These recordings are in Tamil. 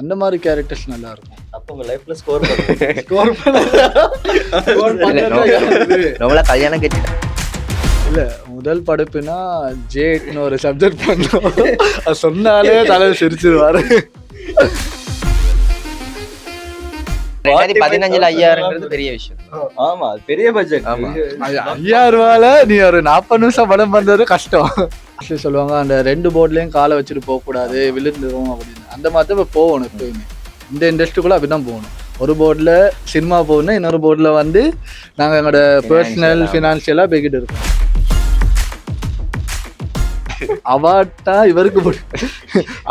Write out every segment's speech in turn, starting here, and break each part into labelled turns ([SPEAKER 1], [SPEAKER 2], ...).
[SPEAKER 1] அந்த மாதிரி கேரக்டர்ஸ் நல்லா இருக்கும்.
[SPEAKER 2] அப்போ உங்க லைஃப்ல ஸ்கோர்
[SPEAKER 3] நம்மள கல்யாணம் கட்டிட்டேன்.
[SPEAKER 1] இல்லை, முதல் படைப்புனா ஜேட்னு ஒரு சப்ஜெக்ட் பண்ணோம். அது சொன்னாலே தலைவர் சிரிச்சிருவாரு.
[SPEAKER 3] 2015 5000 பெரிய விஷயம்.
[SPEAKER 2] ஆமா, அது பெரிய பட்ஜெட்.
[SPEAKER 3] ஆமா,
[SPEAKER 1] 5000 ரூபாயில நீ ஒரு 40 நிமிஷம் படம் பண்றது கஷ்டம். சொல்லுவாங்க அந்த 2 போர்ட்லயும் காலை வச்சுட்டு போக கூடாது, விழுந்துரும் அப்படின்னு. அந்த மாதிரி தான் போகணும் எப்பயுமே. இந்த இண்டஸ்ட்ரிக்குள்ள அப்படிதான் போகணும். ஒரு போர்டில் சினிமா போகணும், இன்னொரு போர்டில் வந்து நாங்கள் எங்களோட பர்சனல் ஃபினான்ஷியலாக போய்கிட்டு இருக்கோம். அவார்டா இவருக்கு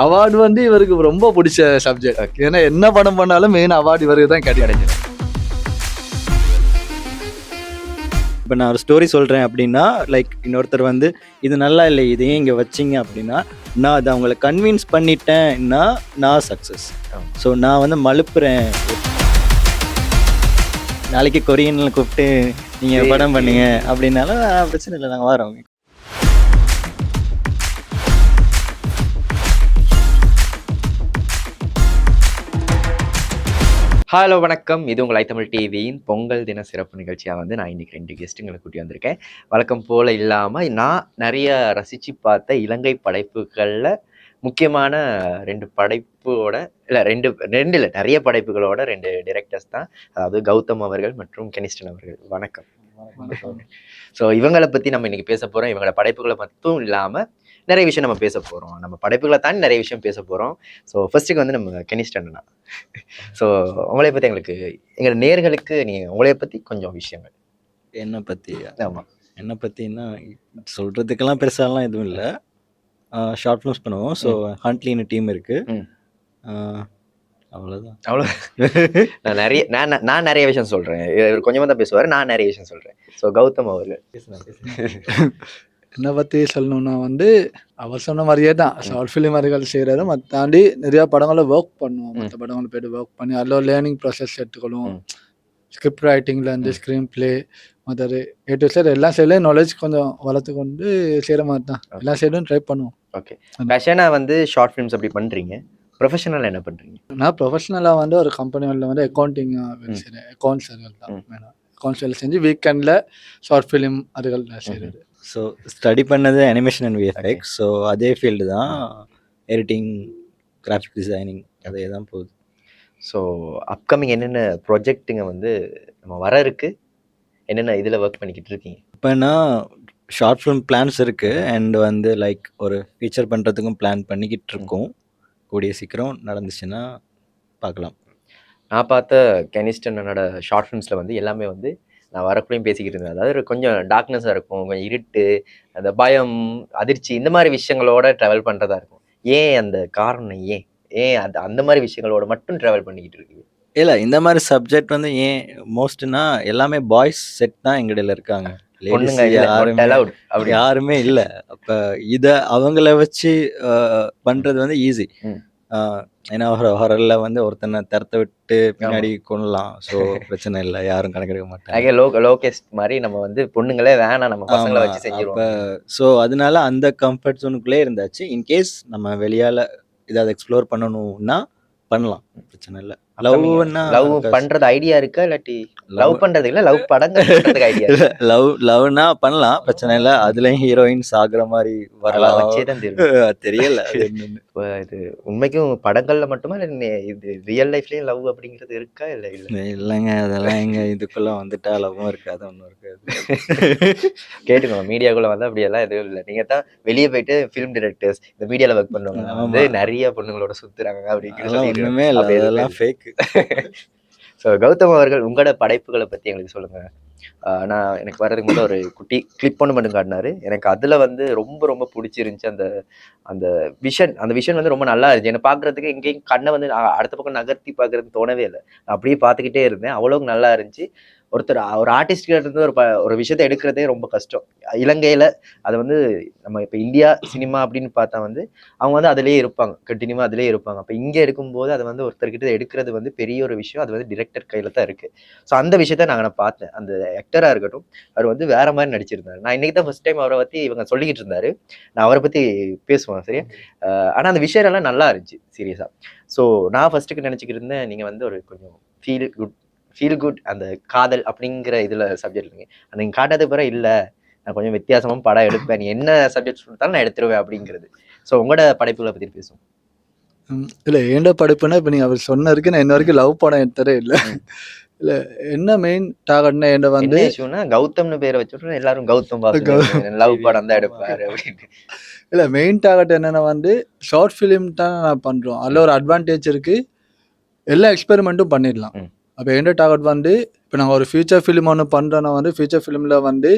[SPEAKER 1] அவார்டு வந்து இவருக்கு ரொம்ப பிடிச்ச சப்ஜெக்ட். ஏன்னா என்ன படம் பண்ணாலும் மெயின் அவார்டு இவருக்கு தான் கிடைக்கும்.
[SPEAKER 2] இப்போ நான் ஒரு ஸ்டோரி சொல்கிறேன் அப்படின்னா, லைக் இன்னொருத்தர் வந்து இது நல்லா இல்லை, இதையே இங்கே வச்சிங்க அப்படின்னா, நான் அதை அவங்கள கன்வின்ஸ் பண்ணிட்டேன்னா நான் சக்ஸஸ். ஸோ நான் வந்து மழுப்புறேன், நாளைக்கு கொரியனில் கூப்பிட்டு நீங்கள் படம் பண்ணுங்க அப்படின்னாலும் பிரச்சனை இல்லை, நாங்கள் வரோம்.
[SPEAKER 3] ஹலோ வணக்கம். இது உங்கள் ஐத்தமிழ் டிவியின் பொங்கல் தின சிறப்பு நிகழ்ச்சியாக வந்து நான் இன்னைக்கு 2 கெஸ்ட்டுங்களை கூட்டி வந்திருக்கேன். வழக்கம் போல் இல்லாமல் நான் நிறைய ரசித்து பார்த்த இலங்கை படைப்புகளில் முக்கியமான 2 படைப்போட இல்லை நிறைய படைப்புகளோட 2 டிரெக்டர்ஸ் தான். அதாவது கௌதம் அவர்கள் மற்றும் கெனிஸ்டன் அவர்கள். வணக்கம். ஸோ இவங்களை பற்றி நம்ம இன்னைக்கு பேச போகிறோம். இவங்களோட படைப்புகளை மட்டும் இல்லாமல் நிறைய விஷயம் நம்ம பேச போகிறோம். நம்ம படைப்புகளை தாண்டி நிறைய விஷயம் பேச போகிறோம். ஸோ ஃபர்ஸ்ட்டுக்கு வந்து நம்ம கெனிஸ்டன் தான். ஸோ உங்களை பற்றி எங்களுக்கு, எங்கள் நேர்களுக்கு நீங்கள் உங்களை பற்றி கொஞ்சம் விஷயங்கள்.
[SPEAKER 2] என்னை பற்றி?
[SPEAKER 3] ஆமாம்,
[SPEAKER 2] என்னை பற்றின்னா சொல்கிறதுக்கெல்லாம் பெருசாலாம் எதுவும் இல்லை. ஷார்ட் ஃபிலிம்ஸ் பண்ணுவோம். ஸோ ஹண்ட்லின்னு டீம் இருக்குது, அவ்வளோதான்.
[SPEAKER 3] அவ்வளோ. நான் நிறைய விஷயம் சொல்கிறேன், கொஞ்சமாக தான் பேசுவார், நான் நிறைய விஷயம் சொல்கிறேன். ஸோ கௌதம் அவர்கள்
[SPEAKER 1] என்னை பற்றி சொல்லணும்னா வந்து அவர் சொன்ன மாதிரியே தான் ஷார்ட் ஃபிலிம் வரைகள் செய்கிறாரு. மற்ற தாண்டி நிறையா படங்களை ஒர்க் பண்ணுவோம். மற்ற படங்களை போய்ட்டு ஒர்க் பண்ணி அதில் ஒரு லேர்னிங் ப்ராசஸ் எடுத்துக்கணும். ஸ்கிரிப்ட் ரைட்டிங்லேருந்து ஸ்க்ரீன் பிளே மற்ற A to Z எல்லா சைட்லேயும் நாலேஜ் கொஞ்சம் வளர்த்து கொண்டு செய்கிற மாதிரி தான் எல்லா சைடும் ட்ரை பண்ணுவோம்.
[SPEAKER 3] ஓகே, பேஷனாக வந்து ஷார்ட் ஃபிலிம்ஸ் அப்படி பண்ணுறீங்க. ப்ரொஃபஷனலாக என்ன பண்ணுறீங்க?
[SPEAKER 1] நான் ப்ரொஃபஷனலாக வந்து ஒரு கம்பெனியில் வந்து அக்கௌண்டிங் வேலை செய்கிறேன். அக்கௌண்ட்ஸ் அதுகள் தான் வேணும். அக்கௌண்ட்ஸ் வேலை செஞ்சு வீக்கெண்டில் ஷார்ட் ஃபிலிம் அதுகள் செய்கிறது.
[SPEAKER 2] ஸோ ஸ்டடி பண்ணது அனிமேஷன் அண்ட் விஎஃப்எக்ஸ். ஸோ அதே ஃபீல்டு தான், எடிட்டிங், கிராஃபிக் டிசைனிங், அதே தான் போகுது.
[SPEAKER 3] ஸோ அப்கமிங் என்னென்ன ப்ராஜெக்ட்டுங்க வந்து நம்ம வர இருக்கு, என்னென்ன இதில் ஒர்க் பண்ணிக்கிட்டு இருக்கீங்க?
[SPEAKER 2] இப்போனா ஷார்ட் ஃபிலிம் பிளான்ஸ் இருக்குது அண்ட் வந்து லைக் ஒரு ஃபீச்சர் பண்ணுறதுக்கும் பிளான் பண்ணிக்கிட்டு இருக்கோம். கூடிய சீக்கிரம் நடந்துச்சுன்னா பார்க்கலாம்.
[SPEAKER 3] நான் பார்த்த கெனிஸ்டனோட ஷார்ட் ஃபிலிம்ஸில் வந்து எல்லாமே வந்து நான் வரக்குள்ளேயும் பேசிக்கிட்டு இருந்தேன். அதாவது கொஞ்சம் டார்க்னஸாக இருக்கும், கொஞ்சம் இருட்டு, அந்த பயம், அதிர்ச்சி, இந்த மாதிரி விஷயங்களோட ட்ராவல் பண்ணுறதா இருக்கும். ஏன் அந்த காரணம்? ஏன் அந்த மாதிரி விஷயங்களோட மட்டும் ட்ராவல் பண்ணிக்கிட்டு இருக்கு?
[SPEAKER 2] இல்லை, இந்த மாதிரி சப்ஜெக்ட் வந்து ஏன் மோஸ்ட்னா எல்லாமே பாய்ஸ் செட் தான் எங்கடையில் இருக்காங்க, யாருமே இல்லை. அப்போ இதை அவங்கள வச்சு பண்ணுறது வந்து ஈஸி. ஏன்னா ஹாரர்ல வந்து ஒருத்தனை திறத்த விட்டு பின்னாடி கொள்ளலாம். ஸோ பிரச்சனை இல்லை, யாரும் கணக்கெடுக்க மாட்டாங்க.
[SPEAKER 3] லோகேஸ்ட் மாதிரி நம்ம வந்து பொண்ணுங்களே வேணாம், நம்ம பசங்களை வச்சு செஞ்சிருவோம்.
[SPEAKER 2] ஸோ அதனால அந்த கம்ஃபர்ட் ஜோனுக்குள்ளே இருந்தாச்சு. இன்கேஸ் நம்ம வெளியால இதாவது எக்ஸ்ப்ளோர் பண்ணணும்னா பண்ணலாம், பிரச்சனை இல்லை.
[SPEAKER 3] லவ் பண்றது ஐடியா இருக்கா? இல்லாட்டி லவ் பண்றது இல்ல, லவ் படங்கள் ஐடியா?
[SPEAKER 2] லவ்னா பண்ணலாம், பிரச்சனை இல்லை. அதுலயும் ஹீரோயின்ஸ் ஆகுற மாதிரி வரலாம், தெரியல.
[SPEAKER 3] இது உண்மைக்கும் படங்கள்ல மட்டுமா இல்ல இது ரியல் லைஃப்லயும் லவ் அப்படிங்கிறது இருக்கா? இல்ல
[SPEAKER 2] இல்லைங்க, அதெல்லாம் எங்க இதுக்குள்ள வந்துட்டா லவ்வும் இருக்காது, ஒன்றும் இருக்காது.
[SPEAKER 3] கேட்டுக்கோங்க, மீடியாக்குள்ள வந்து அப்படி எல்லாம் எதுவும் இல்லை. நீங்க தான் வெளியே போயிட்டு ஃபிலிம் டைரக்டர்ஸ் இந்த மீடியால ஒர்க் பண்ணுவாங்க வந்து நிறைய பொண்ணுங்களோட சுத்துறாங்க அப்படிங்கிறது
[SPEAKER 2] ஒண்ணுமே இல்லை, அதெல்லாம் ஃபேக்.
[SPEAKER 3] ஸோ கௌதம் அவர்கள், உங்களோட படைப்புகளை பற்றி எங்களுக்கு சொல்லுங்கள். நான் எனக்கு வர்றதுக்கு முதல்ல ஒரு குட்டி கிளிப் ஒன்று மட்டும் காட்டினாரு. எனக்கு அதில் வந்து ரொம்ப ரொம்ப பிடிச்சிருந்துச்சி அந்த விஷன் வந்து ரொம்ப நல்லா இருந்துச்சு. என்னை பார்க்குறதுக்கு எங்கேயும் கண்ணை வந்து அடுத்த பக்கம் நகர்த்தி பார்க்குறதுக்கு தோணவே இல்லை. நான் அப்படியே பார்த்துக்கிட்டே இருந்தேன், அவ்வளோக்கு நல்லா இருந்துச்சு. ஒரு ஆர்டிஸ்ட் இருந்து ஒரு விஷயத்தை எடுக்கிறதே ரொம்ப கஷ்டம் இலங்கையில. அது வந்து நம்ம இப்போ இந்தியா சினிமா அப்படின்னு பார்த்தா வந்து அவங்க வந்து அதிலேயே இருப்பாங்க, கண்டினியூவா அதிலேயே இருப்பாங்க. அப்போ இங்கே எடுக்கும்போது அதை வந்து ஒருத்தர்கிட்ட எடுக்கிறது வந்து பெரிய ஒரு விஷயம். அது வந்து டிரெக்டர் கையில தான் இருக்கு. ஸோ அந்த விஷயத்த நான் பார்த்தேன். அந்த ஆக்டரா இருக்கட்டும், அவர் வந்து வேற மாதிரி நடிச்சிருந்தாரு. நான் இன்னைக்கு தான் ஃபர்ஸ்ட் டைம் அவரை பத்தி இவங்க சொல்லிக்கிட்டு இருந்தாரு. நான் அவரை பத்தி பேசுவேன் சரியா. ஆனா அந்த விஷயம் எல்லாம் நல்லா இருந்துச்சு சீரியஸா. ஸோ நான் ஃபர்ஸ்ட்டுக்கு நினைச்சுக்கிட்டு இருந்தேன் நீங்க வந்து ஒரு கொஞ்சம் ஃபீல் குட் அந்த காதல் அப்படிங்கிற இதுல சப்ஜெக்ட் இல்லைங்க. அந்த நீங்க காட்டாத பிறகு இல்ல நான் கொஞ்சம் வித்தியாசமா படம் எடுப்பேன், நீ என்ன சப்ஜெக்ட் கொடுத்தாலும் நான் எடுத்துருவேன் அப்படிங்கிறது. ஸோ உங்களோட படைப்புகளை பத்தி பேசுவோம்.
[SPEAKER 1] இல்லை ஏண்ட படைப்புனா இப்போ நீங்கள் அவர் சொன்னதுக்கு நான் இன்ன வரைக்கும் லவ் படம் எடுத்ததே இல்லை. இல்லை என்ன மெயின் டார்கெட்னா என்ன வந்து
[SPEAKER 3] இஷ்யூனா கௌதம்னு பேரை வச்சுட்டு எல்லாரும் கௌதம் லவ் படம் தான் எடுப்பாரு அப்படின்னு.
[SPEAKER 1] இல்லை மெயின் டார்கெட் என்னென்னா வந்து ஷார்ட் ஃபிலிம் தான் நான் பண்ணுறோம். அதில் ஒரு அட்வான்டேஜ் இருக்குது, எல்லா எக்ஸ்பெரிமெண்ட்டும் பண்ணிடலாம். அப்போ எந்த டார்கெட் வந்து இப்போ நாங்கள் ஒரு ஃபியூச்சர் ஃபிலிம் ஒன்று பண்ணுறோன்னா வந்து ஃபியூச்சர் ஃபிலிமில் வந்து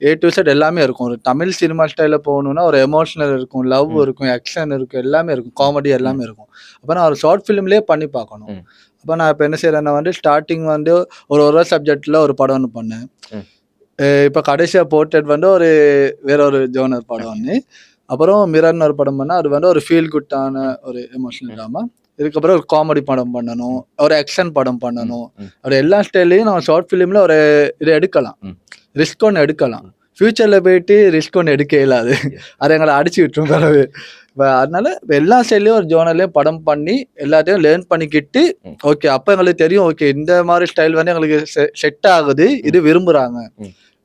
[SPEAKER 1] A to Z எல்லாமே இருக்கும். ஒரு தமிழ் சினிமா ஸ்டைலில் போகணுன்னா ஒரு எமோஷனல் இருக்கும், லவ் இருக்கும், ஆக்ஷன் இருக்கும், எல்லாமே இருக்கும், காமெடி எல்லாமே இருக்கும். அப்போ நான் ஒரு ஷார்ட் ஃபிலிம்லேயே பண்ணி பார்க்கணும். அப்போ நான் இப்போ என்ன செய்கிறேன்னா வந்து ஸ்டார்டிங் வந்து ஒரு சப்ஜெக்டில் ஒரு படம் ஒன்று பண்ணேன். இப்போ கடைசியாக போர்ட்ரேட் வந்து வேற ஒரு ஜோனர் படம் ஒன்று. அப்புறம் மிரர்னு ஒரு படம் பண்ணால் அது வந்து ஒரு ஃபீல் குட்டான ஒரு எமோஷனல் ட்ராமா. இதுக்கப்புறம் ஒரு காமெடி படம் பண்ணணும், ஒரு ஆக்ஷன் படம் பண்ணணும். ஒரு எல்லா ஸ்டைல்லையும் நம்ம ஷார்ட் ஃபிலிமில் ஒரு இதை எடுக்கலாம், ரிஸ்க் ஒன்று எடுக்கலாம். ஃபியூச்சரில் போயிட்டு ரிஸ்க் ஒன்று எடுக்க இயலாது, அதை எங்களை அடிச்சு விட்டுரும் பிறகு. அதனால எல்லா ஸ்டைல்லையும் ஒரு ஜோனர்லேயும் படம் பண்ணி எல்லாத்தையும் லேர்ன் பண்ணிக்கிட்டு ஓகே அப்போ எங்களுக்கு தெரியும் ஓகே இந்த மாதிரி ஸ்டைல் வந்து எங்களுக்கு செட் ஆகுது, இது விரும்புகிறாங்க.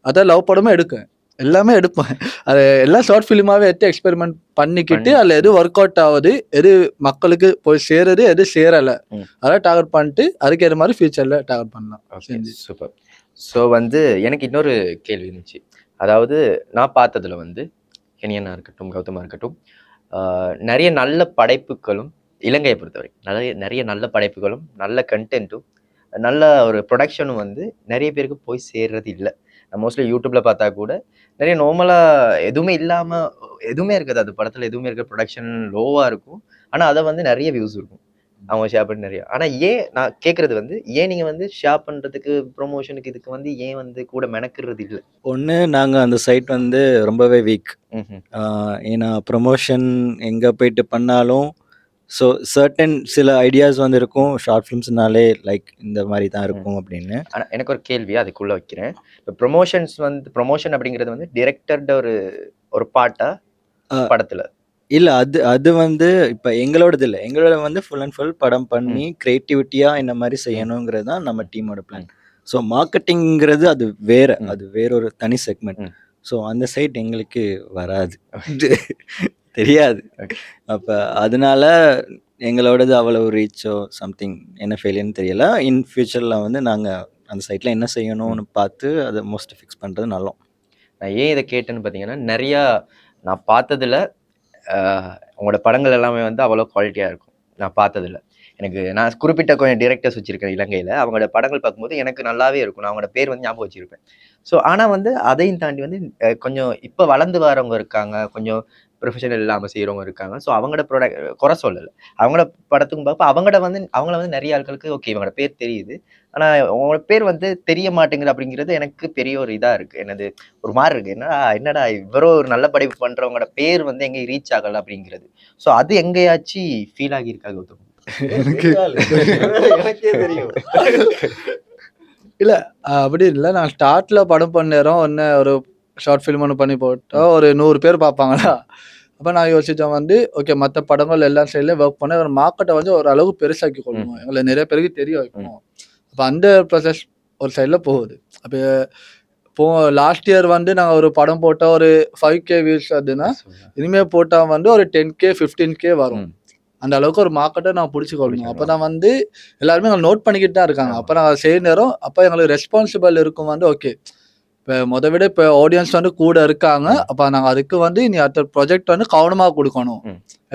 [SPEAKER 1] அதான் லவ் படமும் எடுக்கேன், எல்லாமே எடுப்பேன். அது எல்லாம் ஷார்ட் ஃபிலிமாவே எடுத்து எக்ஸ்பெரிமெண்ட் பண்ணிக்கிட்டு அதில் எது ஒர்க் அவுட் ஆகுது, எது மக்களுக்கு போய் சேருது, எது சேரலை, அதெல்லாம் டார்கெட் பண்ணிட்டு அதுக்கேற்ற மாதிரி ஃபியூச்சரில் டார்கெட் பண்ணலாம்.
[SPEAKER 3] சூப்பர். ஸோ வந்து எனக்கு இன்னொரு கேள்வி இருந்துச்சு. அதாவது நான் பார்த்ததுல வந்து கெனியனா இருக்கட்டும், கௌதமா இருக்கட்டும், நிறைய நல்ல படைப்புகளும் இலங்கையை பொறுத்தவரை நிறைய நல்ல படைப்புகளும் நல்ல கண்டென்ட்டும் நல்ல ஒரு ப்ரொடக்ஷனும் வந்து நிறைய பேருக்கு போய் சேர்றது இல்லை. மோஸ்ட்லி யூடியூப்ல பார்த்தா கூட நிறைய நார்மலாக எதுவுமே இல்லாமல் எதுவுமே இருக்காது, அது படத்தில் எதுவுமே இருக்க, ப்ரொடக்ஷன் லோவாக இருக்கும். ஆனால் அதை வந்து நிறைய வியூஸ் இருக்கும், அவங்க ஷேர் பண்ணி நிறைய. ஆனால் ஏன் நான் கேட்குறது வந்து ஏன் நீங்கள் வந்து ஷேர் பண்ணுறதுக்கு ப்ரொமோஷனுக்கு இதுக்கு வந்து ஏன் வந்து கூட மெனக்கிறது இல்லை?
[SPEAKER 2] ஒன்று நாங்கள் அந்த சைட் வந்து ரொம்பவே வீக். ஏன்னா ப்ரொமோஷன் எங்கே போயிட்டு பண்ணாலும் ஸோ சர்டன் சில ஐடியாஸ் வந்து இருக்கும், ஷார்ட் ஃபிலிம்ஸ்னாலே லைக் இந்த மாதிரி தான் இருக்கும் அப்படின்னு.
[SPEAKER 3] ஆனால் எனக்கு ஒரு கேள்வி அதுக்குள்ளே வைக்கிறேன். இப்போ ப்ரொமோஷன் அப்படிங்கிறது வந்து டிரெக்டர்ட ஒரு பாட்டா படத்தில்
[SPEAKER 2] இல்லை, அது வந்து இப்போ எங்களோடது இல்லை, எங்களோட வந்து ஃபுல் அண்ட் ஃபுல் படம் பண்ணி க்ரியேட்டிவிட்டியாக இந்த மாதிரி செய்யணுங்கிறது தான் நம்ம டீமோட பிளான். ஸோ மார்க்கெட்டிங்கிறது அது வேற ஒரு தனி செக்மெண்ட். ஸோ அந்த சைட் எங்களுக்கு வராது, தெரியாது. அப்போ அதனால எங்களோடது அவ்வளோ ரீச்சோ சம்திங் என்ன ஃபெயிலியர்னு தெரியல. இன் ஃபியூச்சரில் வந்து நாங்கள் அந்த சைட்டில் என்ன செய்யணும்னு பார்த்து அதை மோஸ்ட் ஃபிக்ஸ் பண்ணுறது நல்லோம்.
[SPEAKER 3] நான் ஏன் இதை கேட்டேன்னு பார்த்தீங்கன்னா, நிறையா நான் பார்த்ததில் உங்களோட படங்கள் எல்லாமே வந்து அவ்வளோ குவாலிட்டியாக இருக்கும். நான் பார்த்ததில்ல, நான் குறிப்பிட்ட கொஞ்சம் டிரெக்டர்ஸ் வச்சுருக்கேன் இலங்கையில், அவங்களோட படங்கள் பார்க்கும்போது எனக்கு நல்லாவே இருக்கும், நான் அவங்களோட பேர் வந்து ஞாபகம் வச்சுருப்பேன். ஸோ ஆனால் வந்து அதையும் தாண்டி வந்து கொஞ்சம் இப்போ வளர்ந்து வரவங்க இருக்காங்க, கொஞ்சம் ப்ரொஃபஷனல் இல்லாமல் செய்கிறவங்க இருக்காங்க. ஸோ அவங்களோட குறை சொல்லலை, அவங்களோட படத்துக்கும் பார்ப்போம். அவங்கள வந்து நிறைய ஆட்களுக்கு ஓகே இவங்களோட பேர் தெரியுது, ஆனால் அவங்களோட பேர் வந்து தெரிய மாட்டேங்குது அப்படிங்கிறது எனக்கு பெரிய ஒரு இதாக இருக்குது. என்னது ஒரு மாதிரி இருக்குது, என்னடா இவரோ ஒரு நல்ல படைப்பு பண்ணுறவங்களோட பேர் வந்து எங்கேயும் ரீச் ஆகலை அப்படிங்கிறது. ஸோ அது எங்கேயாச்சும் ஃபீல் ஆகியிருக்கா கௌதம்?
[SPEAKER 2] எனக்கே தெரியும்.
[SPEAKER 1] இல்லை அப்படி இல்லை, நான் ஸ்டார்ட்ல படம் பண்ணேறோம் ஒன்று ஒரு ஷார்ட் ஃபிலிம் ஒன்று பண்ணி போட்டால் ஒரு 100 பேர் பார்ப்பாங்களா. அப்போ நான் யோசித்தேன் வந்து ஓகே மற்ற படங்கள் எல்லா சைட்லேயும் ஒர்க் பண்ண ஒரு மார்க்கெட்டை வந்து ஒரு அளவுக்கு பெருசாக்கி கொள்ளணும், எங்களை நிறைய பேருக்கு தெரிய வைக்கணும். அப்போ அந்த ப்ராசஸ் ஒரு சைடில் போகுது. அப்போ லாஸ்ட் இயர் வந்து நாங்கள் ஒரு படம் போட்டால் ஒரு 5K வியூஸ் அதுன்னா இனிமேல் போட்டால் வந்து ஒரு 10K 15K வரும். அந்த அளவுக்கு ஒரு மார்க்கெட்டை நான் பிடிச்சிக்கொள்ளணும். அப்போ தான் வந்து எல்லாருமே எங்களை நோட் பண்ணிக்கிட்டு தான் இருக்காங்க. அப்போ நாங்கள் செய்ய நேரம் அப்போ எங்களுக்கு ரெஸ்பான்சிபிள் இருக்கும் வந்து ஓகே இப்போ விட இப்போ ஆடியன்ஸ் வந்து கூட இருக்காங்க, அப்போ நாங்கள் அதுக்கு வந்து நீ அடுத்த ப்ராஜெக்ட் வந்து கவனமாக கொடுக்கணும்,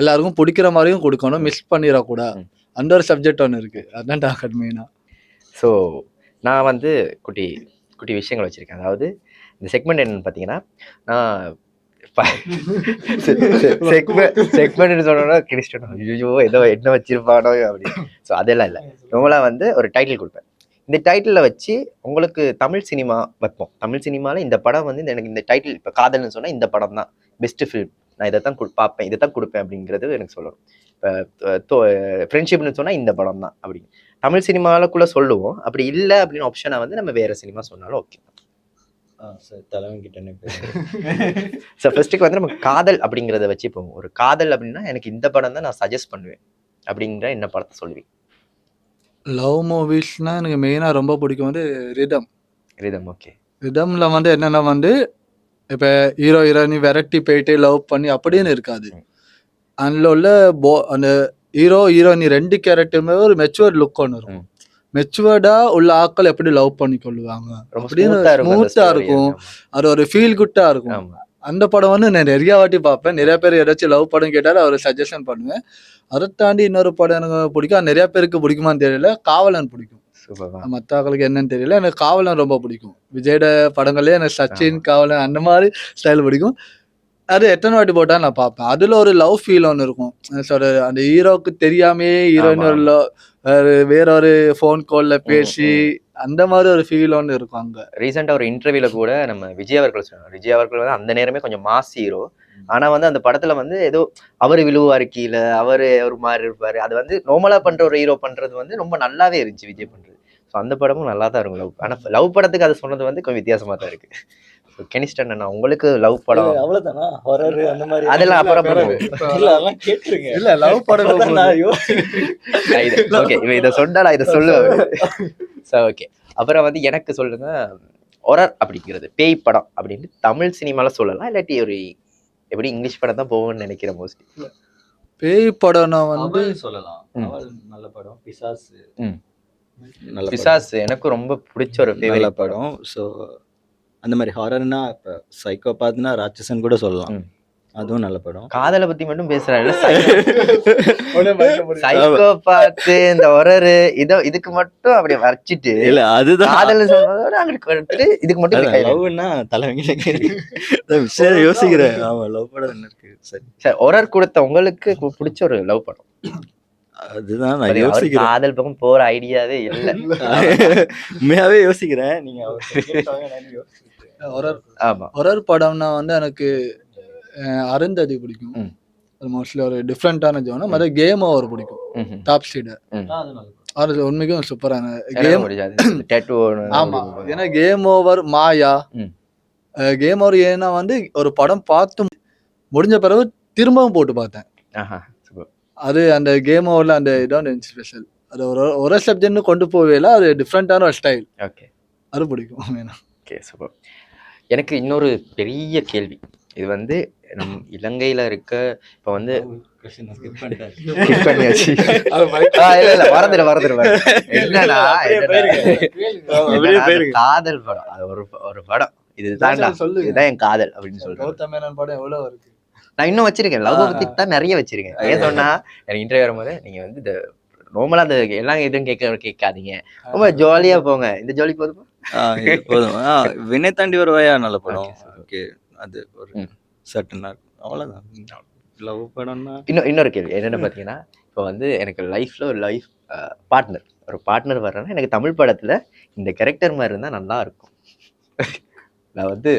[SPEAKER 1] எல்லாருக்கும் பிடிக்கிற மாதிரியும் கொடுக்கணும், மிஸ் பண்ணிடக்கூடாது. அந்த ஒரு சப்ஜெக்ட் ஒன்று இருக்குது, அதுதான் டார்கெட் மெயினாக.
[SPEAKER 3] ஸோ நான் வந்து குட்டி குட்டி விஷயங்கள் வச்சுருக்கேன். அதாவது இந்த செக்மெண்ட் என்னன்னு பார்த்தீங்கன்னா, நான் செக்மெண்ட் சொன்னோன்னா கிறிஸ்டனோ ஐயோ ஏதோ என்ன வச்சிருப்பானோ அப்படி. ஸோ அதெல்லாம் இல்லை, ரொம்பலாம் வந்து ஒரு டைட்டில் கொடுப்பேன். இந்த டைட்டிலை வச்சு உங்களுக்கு தமிழ் சினிமா வைப்போம். தமிழ் சினிமாவில் இந்த படம் வந்து எனக்கு இந்த டைட்டில் இப்போ காதல்னு சொன்னால் இந்த படம் தான் பெஸ்ட் ஃபில்ம், நான் இதை தான் பார்ப்பேன், இதை தான் கொடுப்பேன் அப்படிங்கிறது எனக்கு சொல்லணும். இப்போ ஃப்ரெண்ட்ஷிப்னு சொன்னால் இந்த படம் தான் அப்படி தமிழ் சினிமாவுக்குள்ளே சொல்லுவோம். அப்படி இல்லை அப்படின்னு ஆப்ஷனை வந்து நம்ம வேறு சினிமா சொன்னாலும் ஓகே.
[SPEAKER 2] சார் தலைவன்கிட்ட
[SPEAKER 3] ஸோ ஃபர்ஸ்ட்டுக்கு வந்து நம்ம காதல் அப்படிங்கிறத வச்சு போவோம். ஒரு காதல் அப்படின்னா எனக்கு இந்த படம் தான் நான் சஜஸ்ட் பண்ணுவேன் அப்படிங்கிற என்ன படத்தை சொல்லுவீங்க?
[SPEAKER 1] லவ் மூவிஸ்னா எனக்கு மெயினாக ரொம்ப பிடிக்கும் வந்து ரிதம்.
[SPEAKER 3] Rhythm okay.
[SPEAKER 1] ரிதமில் வந்து என்னென்னா வந்து இப்போ ஹீரோ ஹீரோயினி வெரைட்டி போயிட்டு லவ் பண்ணி அப்படின்னு இருக்காது. அதில் உள்ள அந்த ஹீரோ ஹீரோயினி 2 கேரக்டருமே ஒரு மெச்சுவர்ட் லுக் ஒன்று இருக்கும். மெச்சுவர்டா உள்ள ஆட்கள் எப்படி லவ் பண்ணி கொள்ளுவாங்க அப்படின்னு ஸ்மூத்தா இருக்கும். அது ஒரு ஃபீல் குட்டா இருக்கும். அந்த படம் வந்து நான் நிறைய வாட்டி பார்ப்பேன். நிறைய பேர் ஏதாச்சும் லவ் படம் கேட்டாலும் அவர் சஜஷன் பண்ணுவேன். அதை தாண்டி இன்னொரு படம் எனக்கு பிடிக்கும். நிறைய பேருக்கு பிடிக்குமான்னு தெரியல, காவலன் பிடிக்கும். மற்ற ஆட்களுக்கு என்னன்னு தெரியல, எனக்கு காவலன் ரொம்ப பிடிக்கும். விஜயோட படங்களே எனக்கு சச்சின், காவலன் அந்த மாதிரி ஸ்டைல் பிடிக்கும். அது எத்தனை வாட்டி போட்டாலும் நான் பார்ப்பேன். அதுல ஒரு லவ் ஃபீல் ஒன்று இருக்கும். அந்த ஹீரோவுக்கு தெரியாமே ஹீரோயின் வேற ஒரு ஃபோன் கால்ல பேசி அந்த மாதிரி ஒரு ஃபீல் ஒன்று இருக்கும். அங்க
[SPEAKER 3] ரீசெண்டா ஒரு இன்டர்வியூல கூட நம்ம விஜய் அவர்கள் சொன்னாங்க. விஜய் அவர்கள் வந்து அந்த நேரமே கொஞ்சம் மாஸ் ஹீரோ, ஆனா வந்து அந்த படத்துல வந்து ஏதோ அவரு விழுவாரு கீழே, அவரு ஒரு மாதிரி இருப்பாரு. அது வந்து நார்மலா பண்ற ஒரு ஹீரோ பண்றது வந்து ரொம்ப நல்லாவே இருந்துச்சு விஜய் பண்றது. ஸோ அந்த படமும் நல்லா தான் இருக்கும். லவ் ஆனா லவ் படத்துக்கு அது சொன்னது வந்து கொஞ்சம் வித்தியாசமா தான் இருக்கு. கெனிஸ்டன் அண்ணா உங்களுக்கு லவ் படம்
[SPEAKER 2] அவ்வளவுதானா? ஹாரர் அந்த மாதிரி
[SPEAKER 3] அதெல்லாம் அப்புறம்
[SPEAKER 2] கேட்டுருங்க.
[SPEAKER 1] இல்ல லவ் படம்
[SPEAKER 3] ஓகே, இதை சொன்னா நான் இதை சொல்லுவேன். ஓகே, அப்புறம் வந்து எனக்கு சொல்லுங்க, ஹொரர் அப்படிங்கிறது பேய் படம் அப்படின்னு தமிழ் சினிமால சொல்லலாம், இல்லாட்டி ஒரு எப்படி இங்கிலீஷ் படம் தான் போகும்னு நினைக்கிறேன் மோஸ்ட்லி.
[SPEAKER 1] பேய் படம்னா வந்து
[SPEAKER 2] சொல்லலாம். நல்ல படம்.
[SPEAKER 3] பிசாசு எனக்கு ரொம்ப பிடிச்ச ஒரு
[SPEAKER 2] நல்ல படம். ஸோ அந்த மாதிரி ஹாரர்னா இப்போ சைக்கோபாத்னா ராட்சசன் கூட சொல்லலாம். அதுவும் நல்ல படம். காதலை பத்தி மட்டும் பேசுறாங்க,
[SPEAKER 3] சைக்கோபாத்து இந்த ஹொரர் இதுக்கு மட்டும் அப்படி வரைச்சிட்டு
[SPEAKER 2] இல்ல அதுதான்
[SPEAKER 3] காதல் சொல்றது. இதுக்கு மட்டும்
[SPEAKER 2] லவ்னா தலைவங்க விஷயம் யோசிக்கிறேன். ஆமா லவ் படம் என்ன இருக்கு? சரி
[SPEAKER 3] சார், ஹொரர் கொடுத்த உங்களுக்கு பிடிச்ச ஒரு லவ் படம்?
[SPEAKER 2] அதுதான் நான் யோசிக்கிறேன்.
[SPEAKER 3] காதல் பக்கம் போற ஐடியாவே இல்லை.
[SPEAKER 2] உண்மையாவே யோசிக்கிறேன். நீங்க
[SPEAKER 1] ஹொரர் படம்னா வந்து எனக்கு அருந்ததி பிடிக்கும். மோஸ்ட்லி ஒரு டிஃப்ரெண்டான ஜோனம். அது கேம் ஓவர் பிடிக்கும். டாப் ஸ்பீடர் அது உண்மைக்கும் சூப்பரான கேம். ஆமா, ஏன்னா கேம் ஓவர் மாயா கேம் ஓவர். ஏன்னா வந்து ஒரு படம் பார்த்து முடிஞ்ச பிறகு திரும்பவும் போட்டு பார்த்தேன். அது அந்த கேம் ஓவர்ல அந்த இதான் ஸ்பெஷல். அது ஒரு சப்ஜெக்ட்னு கொண்டு போவேல, அது டிஃப்ரெண்டான ஒரு ஸ்டைல்.
[SPEAKER 3] ஓகே,
[SPEAKER 1] அது பிடிக்கும்.
[SPEAKER 3] Okay super. எனக்கு இன்னொரு பெரிய கேள்வி. இது வந்து நம் இலங்கையில இருக்க இப்போ வந்து காதல் படம், அது ஒரு படம், இதுதான் என் காதல் அப்படின்னு சொல்றேன். நான் இன்னும் வச்சிருக்கேன், லவ் பத்தி தான் நிறைய வச்சிருக்கேன். ஏன் சொன்னா எனக்கு இன்டர்வியூ வரும்போது நீங்க வந்து இந்த நார்மலா அந்த எல்லாம் எதுவும் கேட்காதீங்க, ரொம்ப ஜாலியா போங்க, இந்த ஜாலி போதும்
[SPEAKER 2] போதும். வினை தாண்டி ஒரு வயா நல்ல படம். ஓகே, அது ஒரு சட்டன் அவ்வளவுதான். லவ் படம்னா
[SPEAKER 3] இன்னொரு கேள்வி என்னென்னு பார்த்தீங்கன்னா, இப்போ வந்து எனக்கு லைஃப்ல ஒரு பார்ட்னர் வர்றேன்னா எனக்கு தமிழ் படத்துல இந்த கேரக்டர் மாதிரி இருந்தால் நல்லா இருக்கும். நான் வந்து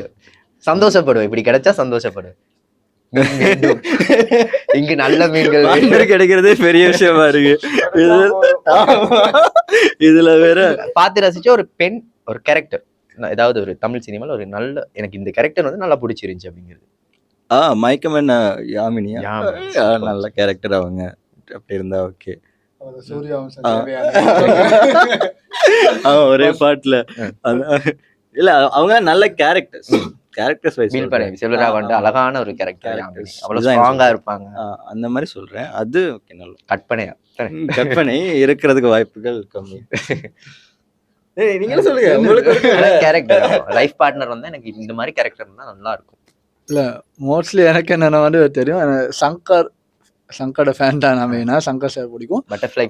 [SPEAKER 3] சந்தோஷப்படுவேன், இப்படி கிடைச்சா சந்தோஷப்படுவேன். இங்கு நல்ல மீன்கள்
[SPEAKER 2] கிடைக்கிறதே பெரிய விஷயமா இருக்கு. இதுல வேற
[SPEAKER 3] பார்த்து ரசிச்ச ஒரு பெண், ஒரு கேரக்டர், ஏதாவது ஒரு தமிழ் சினிமால ஒரு நல்ல எனக்கு இந்த கேரக்டர் வந்து நல்லா பிடிச்சிருந்துச்சு அப்படிங்கிறது.
[SPEAKER 2] மைக்கமன் யாமினியா நல்ல கேரக்டர். அவங்க அப்படி இருந்தா ஓகே. ஒரே பாட்டுல இல்ல அவங்க நல்ல கேரக்டர்ஸ் வைஸ்
[SPEAKER 3] செல்வராகவன் அழகான ஒரு கேரக்டர், அவ்வளவு ஸ்ட்ராங்கா இருப்பாங்க.
[SPEAKER 2] அந்த மாதிரி சொல்றேன். அது ஓகே, நல்ல
[SPEAKER 3] கற்பனை
[SPEAKER 2] இருக்கிறதுக்கு வாய்ப்புகள் கம்மி. நீங்களே சொல்லுங்க உங்களுக்கு
[SPEAKER 3] கேரக்டர் லைஃப் பார்ட்னர் வந்து எனக்கு இந்த மாதிரி கேரக்டர் தான் நல்லா இருக்கும்.
[SPEAKER 1] இல்ல மோஸ்ட்லி எனக்கு என்னென்ன வந்து தெரியும், சங்கரோட ஃபேன் தான். நான் சங்கர் சார் பிடிக்கும். பட்டர்ஃப்ளை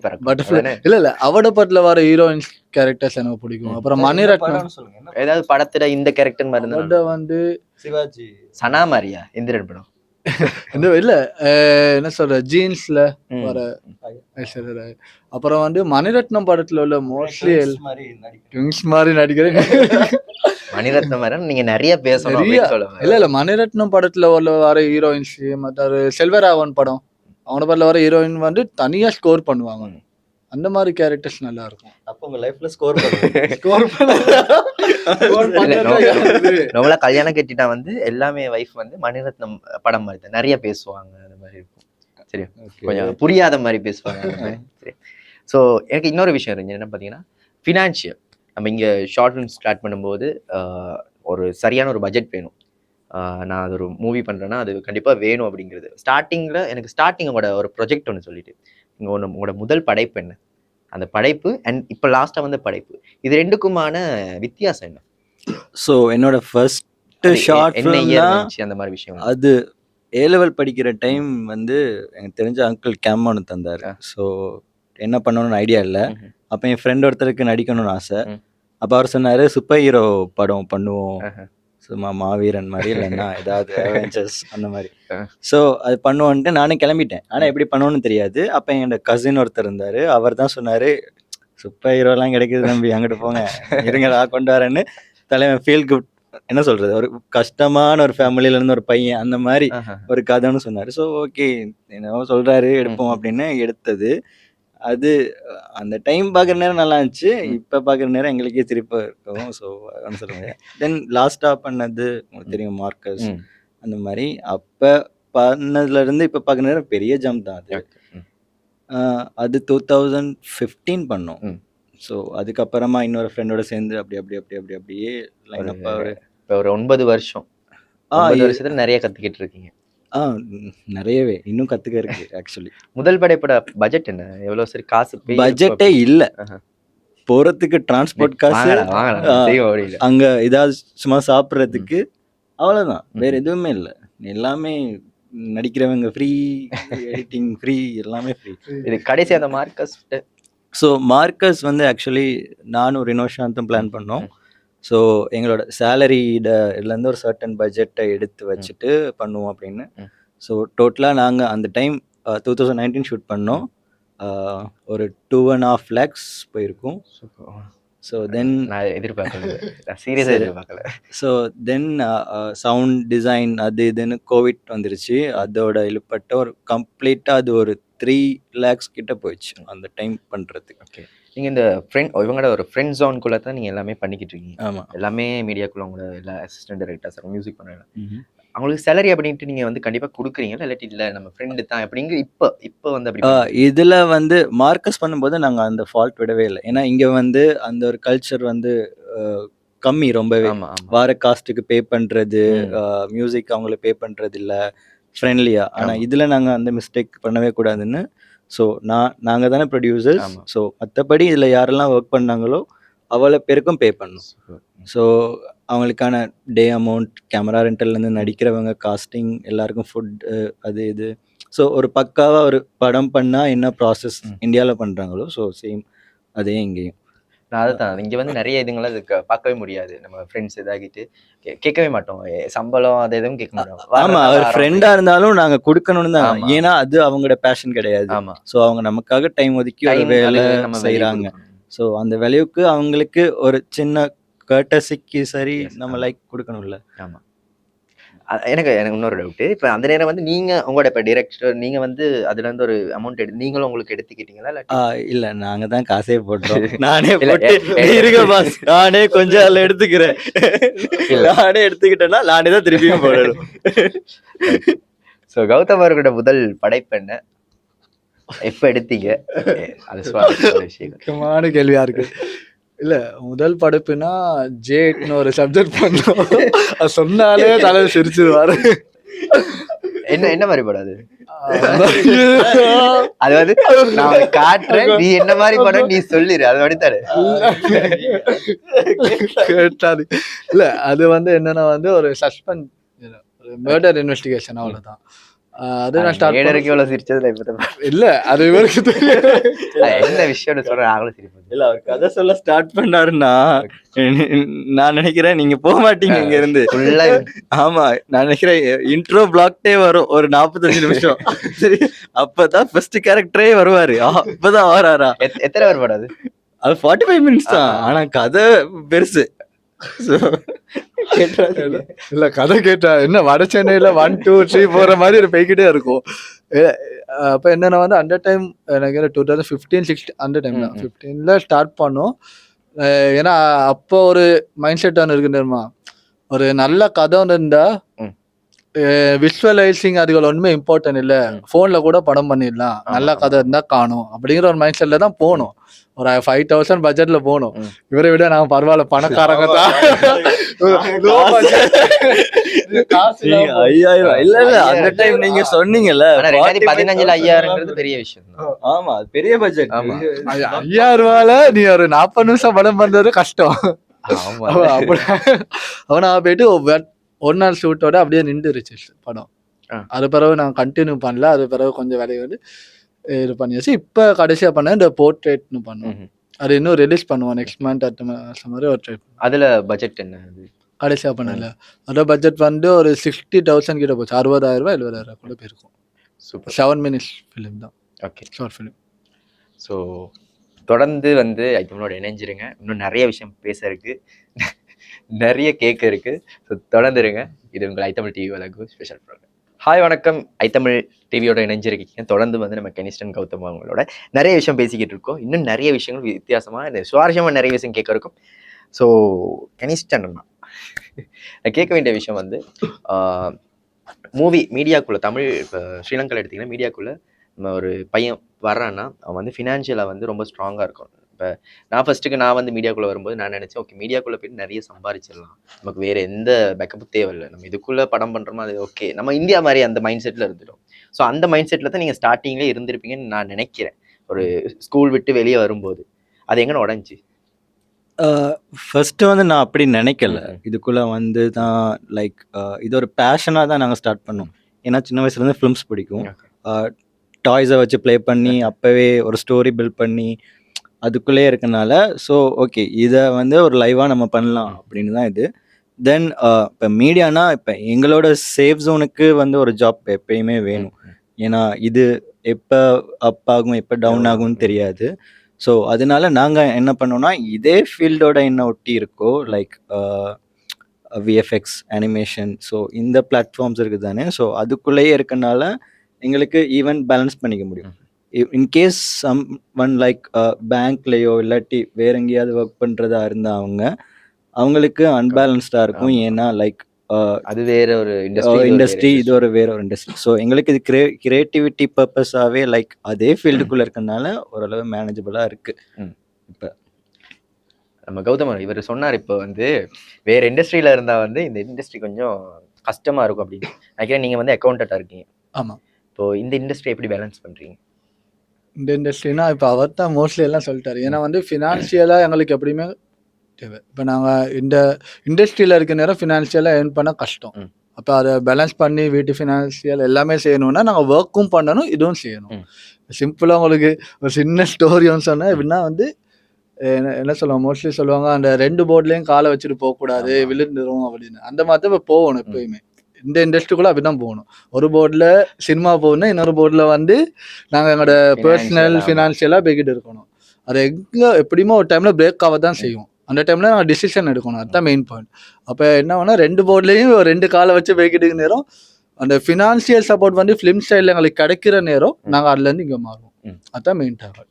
[SPEAKER 1] இல்ல அவட படத்துல வர ஹீரோயின் கேரக்டர்ஸ் எனக்கு பிடிக்கும். அப்புறம் மணிரத்னம்
[SPEAKER 3] ஏதாவது படத்துல இந்த கேரக்டர் மாதிரி
[SPEAKER 1] வந்து
[SPEAKER 2] சிவாஜி
[SPEAKER 3] சனா மாதிரியா இந்திரன் படம்
[SPEAKER 1] இல்ல என்ன சொல்ற ஜீன்ஸ்ல
[SPEAKER 3] ம்.
[SPEAKER 1] வர ஐஸ்வர்யா ராய். அப்புறம் வந்து மணிரத்னம் படத்துல உள்ள மோஸ்ட்லி ட்விங்ஸ் மாதிரி நடிக்கிறேன்.
[SPEAKER 3] மணிரத்னம் மேடம் நீங்க நிறைய பேசணும்
[SPEAKER 1] நிறைய
[SPEAKER 3] அப்படின்னு சொல்லுவாங்க.
[SPEAKER 1] இல்ல மணிரத்னம் படத்துல உள்ள வர ஹீரோயின்ஸ் மற்ற செல்வராகவன் படம் அவன படத்துல வர ஹீரோயின் வந்து தனியா ஸ்கோர் பண்ணுவாங்க. அந்த மாதிரி கேரக்டர்ஸ் நல்லா இருக்கும்.
[SPEAKER 2] அப்போ உங்க லைஃப்ல ஸ்கோர் பண்ணுங்க.
[SPEAKER 1] ஸ்கோர்
[SPEAKER 3] நம்மளா கல்யாணம் கட்டிட்டா வந்து எல்லாமே வைஃப் வந்து மணிரத்னம் படம் மாதிரி தான் நிறைய பேசுவாங்க. அந்த மாதிரி இருக்கும். சரி, கொஞ்சம் புரியாத மாதிரி பேசுவாங்க. சரி, ஸோ எனக்கு இன்னொரு விஷயம் இருந்துச்சு என்ன பார்த்தீங்கன்னா ஃபினான்ஷியல். நம்ம இங்கே ஷார்ட் ஃபிலிம் ஸ்டார்ட் பண்ணும்போது ஒரு சரியான ஒரு பட்ஜெட் வேணும். நான் அது ஒரு மூவி பண்ணுறேன்னா அது கண்டிப்பாக வேணும் அப்படிங்கிறது. எனக்கு ஸ்டார்டிங்கோட ஒரு ப்ரொஜெக்ட் ஒன்று சொல்லிட்டு உங்களோட முதல் படைப்பு என்ன, அந்த படைப்பு அண்ட் இப்போ லாஸ்ட்டாக வந்து படைப்பு, இது ரெண்டுக்குமான வித்தியாசம் என்ன?
[SPEAKER 2] ஸோ என்னோட ஃபர்ஸ்ட் ஷார்ட்
[SPEAKER 3] அந்த மாதிரி விஷயம்
[SPEAKER 2] அது A-level படிக்கிற டைம் வந்து எனக்கு தெரிஞ்ச அங்கிள் கேம் ஒன்று தந்தார். ஸோ என்ன பண்ணணும்னு ஐடியா இல்லை. அப்போ என் ஃப்ரெண்ட் ஒருத்தருக்கு நடிக்கணும்னு ஆசை. அப்போ அவர் சொன்னார் சூப்பர் ஹீரோ படம் பண்ணுவோம், சும்மா மாவீரன் மாதிரி இல்லைன்னா ஏதாவது அவெஞ்சர்ஸ் அந்த மாதிரி. ஸோ அது பண்ணுவோன்ட்டு நானே கிளம்பிட்டேன். ஆனால் எப்படி பண்ணுவோன்னு தெரியாது. அப்போ என்னோட கசின் ஒருத்தர் இருந்தார். அவர் தான் சொன்னார் சூப்பர் ஹீரோலாம் கிடைக்குது தம்பி, அங்கிட்டு போங்க, இருங்கடா கொண்டு வரேன்னு. தலைவன் ஃபீல் குட் என்ன சொல்கிறது, ஒரு கஷ்டமான ஒரு ஃபேமிலியிலேருந்து ஒரு பையன் அந்த மாதிரி ஒரு கதைன்னு சொன்னார். ஸோ ஓகே என்னவோ சொல்கிறாரு எடுப்போம் அப்படின்னு எடுத்தது. அது அந்த டைம் பார்க்குற நேரம் நல்லா இருந்துச்சு. இப்போ பார்க்குற நேரம் எங்களுக்கே திருப்ப இருக்கும். ஸோ அதான் சொல்லுங்க. தென் லாஸ்ட்டாக பண்ணது உங்களுக்கு தெரியும் மார்க்கஸ் அந்த மாதிரி. அப்போ பண்ணதுலேருந்து இப்போ பார்க்குற நேரம் பெரிய ஜம்ப் தான் அது. அது 2015 பண்ணோம். ஸோ அதுக்கப்புறமா இன்னொரு ஃப்ரெண்டோட சேர்ந்து அப்படியே லைன் அப்பா
[SPEAKER 3] ஒரு 9 வருஷம் 9 வருஷத்துல நிறைய கற்றுக்கிட்டு இருக்கீங்க.
[SPEAKER 2] நிறையவே இன்னும் கற்றுக்க இருக்கு. ஆக்சுவலி
[SPEAKER 3] முதல் படைப்பட பட்ஜெட் என்ன, எவ்வளோ? சரி, காசு
[SPEAKER 2] பட்ஜெட்டே இல்லை, போகிறதுக்கு டிரான்ஸ்போர்ட் காசு, அங்கே ஏதாவது சும்மா சாப்பிட்றதுக்கு, அவ்வளோதான், வேற எதுவுமே இல்லை. எல்லாமே நடிக்கிறவங்க ஃப்ரீ, எடிட்டிங் ஃப்ரீ, எல்லாமே ஃப்ரீ.
[SPEAKER 3] இது கடைசி அந்த மார்க்கஸ்.
[SPEAKER 2] ஸோ மார்க்கஸ் வந்து ஆக்சுவலி நானும் ரினோஷாந்தும் பிளான் பண்ணோம். ஸோ எங்களோட சேலரியிலேருந்து ஒரு சர்டன் பட்ஜெட்டை எடுத்து வச்சுட்டு பண்ணுவோம் அப்படின்னு. ஸோ டோட்டலாக நாங்கள் அந்த டைம் 2019 ஷூட் பண்ணோம். ஒரு 2.5 lakhs போயிருக்கும். ஸோ தென்
[SPEAKER 3] சீரியஸாக எதிர்பார்க்கல.
[SPEAKER 2] ஸோ தென் சவுண்ட் டிசைன் அது இதுன்னு கோவிட் வந்துருச்சு. அதோட இழுப்பட்ட ஒரு கம்ப்ளீட்டாக அது ஒரு 3 lakhs கிட்ட போயிடுச்சு அந்த டைம் பண்ணுறதுக்கு.
[SPEAKER 3] ஓகே, நீங்கள் இந்த இவங்களோட ஒரு ஃப்ரெண்ட் ஜோனுக்குள்ளே தான் நீங்கள் எல்லாமே பண்ணிக்கிட்டு இருக்கீங்க.
[SPEAKER 2] ஆமாம்,
[SPEAKER 3] எல்லாமே மீடியாக்குள்ளே உங்களோட எல்லா அசிஸ்டன்ட் டைரக்டர்ஸ் மியூசிக் பண்ணல அவங்களுக்கு சேலரி அப்படின்ட்டு நீங்கள் வந்து கண்டிப்பாக கொடுக்குறீங்களா, இல்லாட்டி இல்லை நம்ம ஃப்ரெண்டு தான் அப்படிங்கிற இப்போ வந்து அப்படி?
[SPEAKER 2] இதில் வந்து மார்க்கஸ் பண்ணும்போது நாங்கள் அந்த ஃபால்ட் விடவே இல்லை. ஏன்னா இங்கே வந்து அந்த ஒரு கல்ச்சர் வந்து கம்மி ரொம்பவே. வார காஸ்ட்டுக்கு பே பண்ணுறது, மியூசிக் அவங்களுக்கு பே பண்ணுறது இல்லை ஃப்ரெண்ட்லியா. ஆனால் இதில் நாங்கள் அந்த மிஸ்டேக் பண்ணவே கூடாதுன்னு. ஸோ நாங்கள் தானே ப்ரொடியூசர்ஸ். ஸோ மற்றபடி இதில் யாரெல்லாம் ஒர்க் பண்ணாங்களோ அவ்வளோ பேருக்கும் பே பண்ணணும். ஸோ அவங்களுக்கான டே அமௌண்ட், கேமரா ரெண்டல்லேருந்து நடிக்கிறவங்க, காஸ்டிங், எல்லாருக்கும் ஃபுட்டு, அது இது. ஸோ ஒரு பக்காவாக ஒரு படம் பண்ணால் என்ன ப்ராசஸ் இந்தியாவில் பண்ணுறாங்களோ ஸோ சேம் அதே இங்கேயும்.
[SPEAKER 3] நான் அதுதான் இங்கே வந்து நிறைய இதுங்களை அதுக்கு பார்க்கவே முடியாது. நம்ம ஃப்ரெண்ட்ஸ் இதாகிட்டு கேட்கவே மாட்டோம், சம்பளம் அது எதுவும் கேட்க மாட்டோம்.
[SPEAKER 2] ஆமாம், அவர் ஃப்ரெண்டாக இருந்தாலும் நாங்கள் கொடுக்கணும்னு தான். ஏன்னா அது அவங்களோட பேஷன் கிடையாது.
[SPEAKER 3] ஆமாம்,
[SPEAKER 2] ஸோ அவங்க நமக்காக டைம் ஒதுக்கி ஒரு வேலை செய்கிறாங்க. ஸோ அந்த வேல்யூக்கு அவங்களுக்கு ஒரு சின்ன கர்டசிக்கு சரி நம்ம லைக் கொடுக்கணும்ல.
[SPEAKER 3] ஆமாம், எனக்கு இன்னொரு டவுட்டு. இப்போ அந்த நேரம் வந்து நீங்கள் உங்களோட இப்போ டிரெக்டர் நீங்கள் வந்து அதுலேருந்து ஒரு அமௌண்ட் நீங்களும் உங்களுக்கு எடுத்துக்கிட்டீங்களா?
[SPEAKER 2] இல்லை, நாங்கள் தான் காசே போட்டோம். நானே இருக்க பாஸ், நானே கொஞ்சம் அதில் எடுத்துக்கிறேன். நானே எடுத்துக்கிட்டேன்னா நானே தான் திருப்பியும் போடணும்.
[SPEAKER 3] ஸோ கௌதம் அவர்களோட முதல் படைப்பு என்ன, எப்போ எடுத்தீங்க? அது
[SPEAKER 1] முக்கியமான கேள்வியா இருக்கு. இல்ல முதல் படைப்புனா ஜேட்னு ஒரு சப்ஜெக்ட் பண்ணோம். அது சொன்னாலே தலைவர் சிரிச்சிருவாரு.
[SPEAKER 3] என்ன மாதிரி படம் அது? அது வந்து நான் காட்டுறேன், நீ என்ன மாதிரி படம் நீ சொல்லிரு, அது வடித்தாரு
[SPEAKER 1] கேட்டாரு. இல்ல அது வந்து என்னன்னா வந்து ஒரு சஸ்பென்ஸ், ஒரு மர்டர் இன்வெஸ்டிகேஷன், அவ்வளவுதான். அது நான் ஸ்டார்ட்
[SPEAKER 3] ஏடருக்கு எவ்வளவு சிரிச்சதுல இப்ப
[SPEAKER 1] இல்ல அது இவருக்கு தெரியும்.
[SPEAKER 3] என்ன விஷயம்னு சொல்றேன் நாங்களும் சிரிப்போம்.
[SPEAKER 2] இல்ல அவர் கதை சொல்ல ஸ்டார்ட் பண்ணாருன்னா நான் நினைக்கிறேன் நீங்க போக மாட்டீங்க இங்க இருந்து.
[SPEAKER 3] ஃபுல்லா
[SPEAKER 2] ஆமா நான் நினைக்கிறேன் இன்ட்ரோ பிளாக்டே வரும் ஒரு 45 நிமிஷம். சரி அப்பதான் ஃபர்ஸ்ட் கேரக்டரே வருவாரு. அப்பதான் வராரா?
[SPEAKER 3] எத்தனை பேர் படம் அது?
[SPEAKER 2] அது 45 மினிட்ஸ் தான். ஆனா கதை பெருசு. So,
[SPEAKER 1] இல்ல கதை கேட்டா என்ன வட சென்னையில 1 2 3 போற மாதிரி ஒரு போய்கிட்டே இருக்கும். அப்ப என்னன்னா வந்து அந்த டைம் எனக்கு 2015 16 அந்த டைம் தான் 15ல ஸ்டார்ட் பண்ணோம். ஏன்னா அப்போ ஒரு மைண்ட் செட் ஒன்று இருக்கு தெரியுமா, ஒரு நல்ல கதை ஒன்று இருந்தா விஷுவலைசிங் அதுகள் ஒண்ணுமே இம்பார்ட்டன்ட் இல்ல, போன்ல கூட படம் பண்ணிடலாம், நல்ல கதை இருந்தா காணும் அப்படிங்கிற ஒரு மைண்ட் செட்ல தான் போனோம். ஒரு 5000 பட்ஜெட்ல போனோம். இவரை விட நான் பரவாயில்ல பணக்காரங்க தான்.
[SPEAKER 2] இல்ல இல்ல அந்த டைம் நீங்க சொன்னீங்கல்ல
[SPEAKER 3] 2015ல 5000 பெரிய விஷயம் தான்.
[SPEAKER 2] ஆமா அது பெரிய பட்ஜெட்.
[SPEAKER 3] ஆமா
[SPEAKER 1] 5000 ரூபாயில நீ ஒரு 40 நிமிஷம் படம் பண்றது கஷ்டம்.
[SPEAKER 3] ஆமா
[SPEAKER 1] அவனா போயிட்டு ஒரு நாள் ஷூட்டோட அப்படியே நின்றுருச்சு படம். அது பிறகு நான் கண்டினியூ பண்ணல. அது பிறகு கொஞ்சம் வேலையை வந்து இது பண்ணியாச்சு. இப்போ கடைசியாக பண்ண இந்த போர்ட்ரேட்னு பண்ணுவோம். அது இன்னும் ரிலீஸ் பண்ணுவோம் நெக்ஸ்ட் மந்த் அடுத்த மாதம் மாதிரி ஒரு ட்ரை.
[SPEAKER 3] அதுல பட்ஜெட் என்ன?
[SPEAKER 1] கடைசியாக பண்ணல அதோட பட்ஜெட் வந்து ஒரு 60,000 கிட்ட போச்சு. 60,000 ரூபாய் 70,000 கூட போயிருக்கும்.
[SPEAKER 3] சூப்பர்.
[SPEAKER 1] 7 மினிட்ஸ் ஃபிலிம் தான்.
[SPEAKER 3] Okay
[SPEAKER 1] short film.
[SPEAKER 3] ஸோ தொடர்ந்து வந்து ஐட்டமோட இணைஞ்சிருங்க. இன்னும் நிறைய விஷயம் பேச இருக்கு, நிறைய கேட்க இருக்கு. ஸோ தொடர்ந்துருங்க. இது உங்கள் ஐத்தமிழ் டிவி வழங்கும் ஸ்பெஷல் ப்ரோக்ராம். ஹாய் வணக்கம். ஐத்தமிழ் டிவியோட இணைஞ்சிருக்கீங்க. தொடர்ந்து வந்து நம்ம கெனிஸ்டன் கௌதம் அவங்களோட நிறைய விஷயம் பேசிக்கிட்டு இருக்கோம். இன்னும் நிறைய விஷயங்கள் வித்தியாசமாக சுவாரஸ்யமாக நிறைய விஷயம் கேட்க இருக்கும். ஸோ கெனிஸ்டன் நான் கேட்க வேண்டிய விஷயம் வந்து மூவி மீடியாக்குள்ளே தமிழ் இப்போ ஸ்ரீலங்காவில் எடுத்திங்கன்னா மீடியாக்குள்ளே நம்ம ஒரு பையன் வர்றான்னா அவன் வந்து ஃபினான்ஷியலாக வந்து ரொம்ப ஸ்ட்ராங்காக இருக்கும். இப்போ நான் வந்து மீடியாக்குள்ளே வரும்போது நான் நினச்சேன் ஓகே மீடியாக்குள்ளே போய்ட்டு நிறைய சம்பாதிச்சிடலாம், நமக்கு வேறு எந்த பேக்கப்பும் தேவையில்லை, நம்ம இதுக்குள்ளே படம் பண்ணுறோமோ அது ஓகே, நம்ம இந்தியா மாதிரி அந்த மைண்ட் செட்டில் இருந்துட்டோம். ஸோ அந்த மைண்ட் செட்டில் தான் நீங்கள் ஸ்டார்டிங்லேயே இருந்திருப்பீங்கன்னு நான் நினைக்கிறேன். ஒரு ஸ்கூல் விட்டு வெளியே வரும்போது அது எங்கே உடஞ்சி?
[SPEAKER 2] ஃபர்ஸ்ட் வந்து நான் அப்படி நினைக்கல. இதுக்குள்ளே வந்து தான் லைக் இது ஒரு பேஷனாக தான் நாங்கள் ஸ்டார்ட் பண்ணோம். ஏன்னா சின்ன வயசுலேருந்து ஃபிலிம்ஸ் பிடிக்கும். டாய்ஸை வச்சு ப்ளே பண்ணி அப்போவே ஒரு ஸ்டோரி பில்ட் பண்ணி அதுக்குள்ளே இருக்கனால ஸோ ஓகே இதை வந்து ஒரு லைவாக நம்ம பண்ணலாம் அப்படின்னு தான் இது. தென் இப்போ மீடியானா இப்போ எங்களோட சேஃப் ஜோனுக்கு வந்து ஒரு ஜாப் எப்பயுமே வேணும். ஏன்னா இது எப்போ அப் ஆகும் எப்போ டவுன் ஆகும்னு தெரியாது. ஸோ அதனால நாங்கள் என்ன பண்ணோம்னா இதே ஃபீல்டோட என்ன ஒட்டி இருக்கோ லைக் விஎஃப்எக்ஸ் அனிமேஷன் ஸோ இந்த பிளாட்ஃபார்ம்ஸ் இருக்குது தானே. ஸோ அதுக்குள்ளேயே இருக்கனால எங்களுக்கு ஈவன் பேலன்ஸ் பண்ணிக்க முடியும். இன்கேஸ் சம் ஒன் லைக் பேங்க்லேயோ இல்லாட்டி வேற எங்கேயாவது ஒர்க் பண்ணுறதா இருந்தால் அவங்களுக்கு அன்பேலன்ஸ்டாக இருக்கும். ஏன்னா லைக்
[SPEAKER 3] அது வேற ஒரு
[SPEAKER 2] இண்டஸ்ட்ரி, இது ஒரு வேற ஒரு இண்டஸ்ட்ரி. ஸோ எங்களுக்கு இது கிரியேட்டிவிட்டி பர்பஸாகவே லைக் அதே ஃபீல்டுக்குள்ளே இருக்கனால ஓரளவு மேனேஜபிளாக இருக்குது. இப்போ
[SPEAKER 3] நம்ம கௌதம் இவர் சொன்னார் இப்போ வந்து வேற இண்டஸ்ட்ரியில் இருந்தால் வந்து இந்த இண்டஸ்ட்ரி கொஞ்சம் கஷ்டமாக இருக்கும் அப்படின்னு நினைக்கிறேன். நீங்கள் வந்து அக்கௌண்டண்ட்டாக இருக்கீங்க.
[SPEAKER 1] ஆமாம்.
[SPEAKER 3] இப்போ இந்த இண்டஸ்ட்ரி எப்படி பேலன்ஸ் பண்ணுறீங்க?
[SPEAKER 1] இந்த இண்டஸ்ட்ரினா இப்போ அவர் தான் மோஸ்ட்லி எல்லாம் சொல்லிட்டாரு. ஏன்னா வந்து ஃபினான்ஷியலாக எங்களுக்கு எப்படியுமே தேவை. இப்போ நாங்கள் இந்த இண்டஸ்ட்ரியில் இருக்க நேரம் ஃபினான்ஷியலாக ஏர்ன் பண்ண கஷ்டம். அப்போ அதை பேலன்ஸ் பண்ணி வீட்டு ஃபினான்ஷியல் எல்லாமே செய்யணும்னா நாங்கள் ஒர்க்கும் பண்ணணும் இதுவும் செய்யணும். சிம்பிளாக உங்களுக்கு ஒரு சின்ன ஸ்டோரி ஒன்று சொன்னேன். எப்படின்னா வந்து என்ன சொல்லுவாங்க மோஸ்ட்லி சொல்லுவாங்க அந்த 2 போர்ட்லேயும் காலை வச்சுட்டு போகக்கூடாது விழுந்துடும் அப்படின்னு. அந்த மாதிரி தான் இப்போ போகணும் எப்பயுமே. இந்த இண்டஸ்ட்ரிக்குள்ளே அப்படி தான் போகணும். ஒரு போர்டில் சினிமா போகணும், இன்னொரு போர்டில் வந்து நாங்கள் எங்களோட பர்சனல் ஃபினான்ஷியலாக போய்கிட்டு இருக்கணும். அது எங்கே எப்படியுமோ ஒரு டைமில் பிரேக் ஆக தான் செய்யும். அந்த டைமில் நாங்கள் டிசிஷன் எடுக்கணும். அதுதான் மெயின் பாயிண்ட். அப்போ என்ன வேணா 2 போர்ட்லேயும் 2 காலை வச்சு போய்கிட்டு நேரம் அந்த ஃபினான்ஷியல் சப்போர்ட் வந்து ஃபிலிம் ஸ்டைலில் எங்களுக்கு கிடைக்கிற நேரம் நாங்கள் அதுலேருந்து இங்கே மாறுவோம். அதுதான் மெயின் டார்கெட்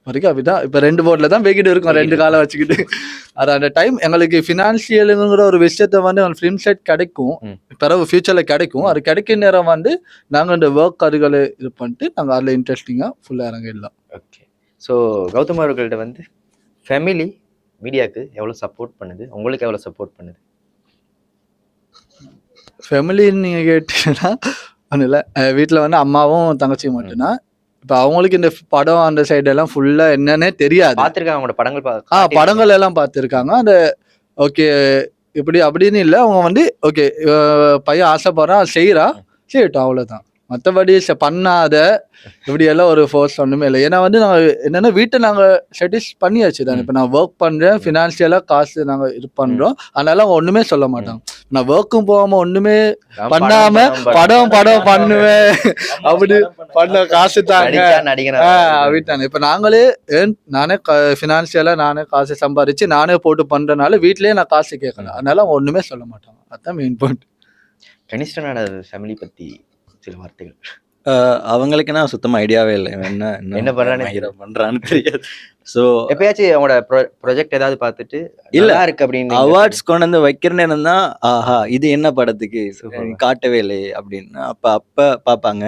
[SPEAKER 1] வரைக்கும். அப்படிதான் இப்போ 2 போர்டில் தான் போய்கிட்டு இருக்கோம் 2 காலை வச்சுக்கிட்டு. அது அந்த டைம் எங்களுக்கு ஃபினான்ஷியலுங்கிற ஒரு விஷயத்த வந்து எங்களுக்கு ஃபிலிம் சைட் கிடைக்கும், பிறகு ஃபியூச்சரில் கிடைக்கும். அது கிடைக்கிற நேரம் வந்து நாங்கள் இந்த ஒர்க் அதுகளை இது பண்ணிட்டு நாங்கள் அதில் இன்ட்ரெஸ்டிங்காக ஃபுல்லாக இறங்கிடலாம்.
[SPEAKER 3] ஓகே. ஸோ கௌதம் அவர்கள்ட்ட வந்து ஃபேமிலி மீடியாவுக்கு எவ்வளோ சப்போர்ட் பண்ணுது, உங்களுக்கு எவ்வளோ சப்போர்ட் பண்ணுது?
[SPEAKER 1] ஃபேமிலின்னு நீங்கள் கேட்டீங்கன்னா ஒன்றும் இல்லை. வீட்டில் வந்து அம்மாவும் தங்கச்சியும் மட்டும்தான். இப்போ அவங்களுக்கு இந்த படம் அந்த சைடெல்லாம் ஃபுல்லாக என்னன்னே தெரியாது.
[SPEAKER 3] பார்த்துருக்காங்க அவங்களோட படங்கள்
[SPEAKER 1] படங்கள் எல்லாம் பார்த்துருக்காங்க. அந்த ஓகே இப்படி அப்படின்னு இல்லை. அவங்க வந்து ஓகே பையன் ஆசைப்படுறான் செய்கிறா செய்யட்டும் அவ்வளோதான். மற்றபடி பண்ணாத இப்படி எல்லாம் ஒரு ஃபோர்ஸ் ஒன்றுமே இல்லை. ஏன்னா வந்து நாங்கள் என்னென்னா வீட்டை நாங்கள் செட்டிஸ் பண்ணியாச்சு தானே. இப்போ நான் ஒர்க் பண்ணுறேன், ஃபினான்ஷியலாக காசு நாங்கள் இது பண்ணுறோம், அதனால அவங்க ஒன்றுமே சொல்ல மாட்டாங்க. நான் ஒர்க்கும் போகாமல் ஒன்றுமே பண்ணாம படம் பண்ணுவேன் அப்படி பண்ண காசு தாங்க வீட்டாங்க. இப்போ நாங்களே நானே ஃபினான்ஷியலாக நானே காசு சம்பாதிச்சு நானே போட்டு பண்ணுறதுனால வீட்லேயே நான் காசு கேட்கல, அதனால அவங்க ஒன்றுமே சொல்ல மாட்டாங்க. அதுதான் மெயின் பாயிண்ட்.
[SPEAKER 3] கனிஷ்டனோட ஃபேமிலி பற்றி சில வார்த்தைகள்.
[SPEAKER 2] அவங்களுக்கு நான் சுத்தமாக ஐடியாவே இல்லை,
[SPEAKER 3] என்ன
[SPEAKER 2] பண்ணுறான்னு தெரியாது. ஸோ
[SPEAKER 3] எப்பயாச்சும் அவங்களோட ப்ரொஜெக்ட் ஏதாவது பார்த்துட்டு
[SPEAKER 2] இல்லை
[SPEAKER 3] இருக்கு அப்படின்னு
[SPEAKER 2] அவார்ட்ஸ் கொண்டு வந்து வைக்கிற நேரம் தான் ஆஹா இது என்ன படத்துக்கு காட்டவே இல்லை அப்படின்னு அப்போ பார்ப்பாங்க.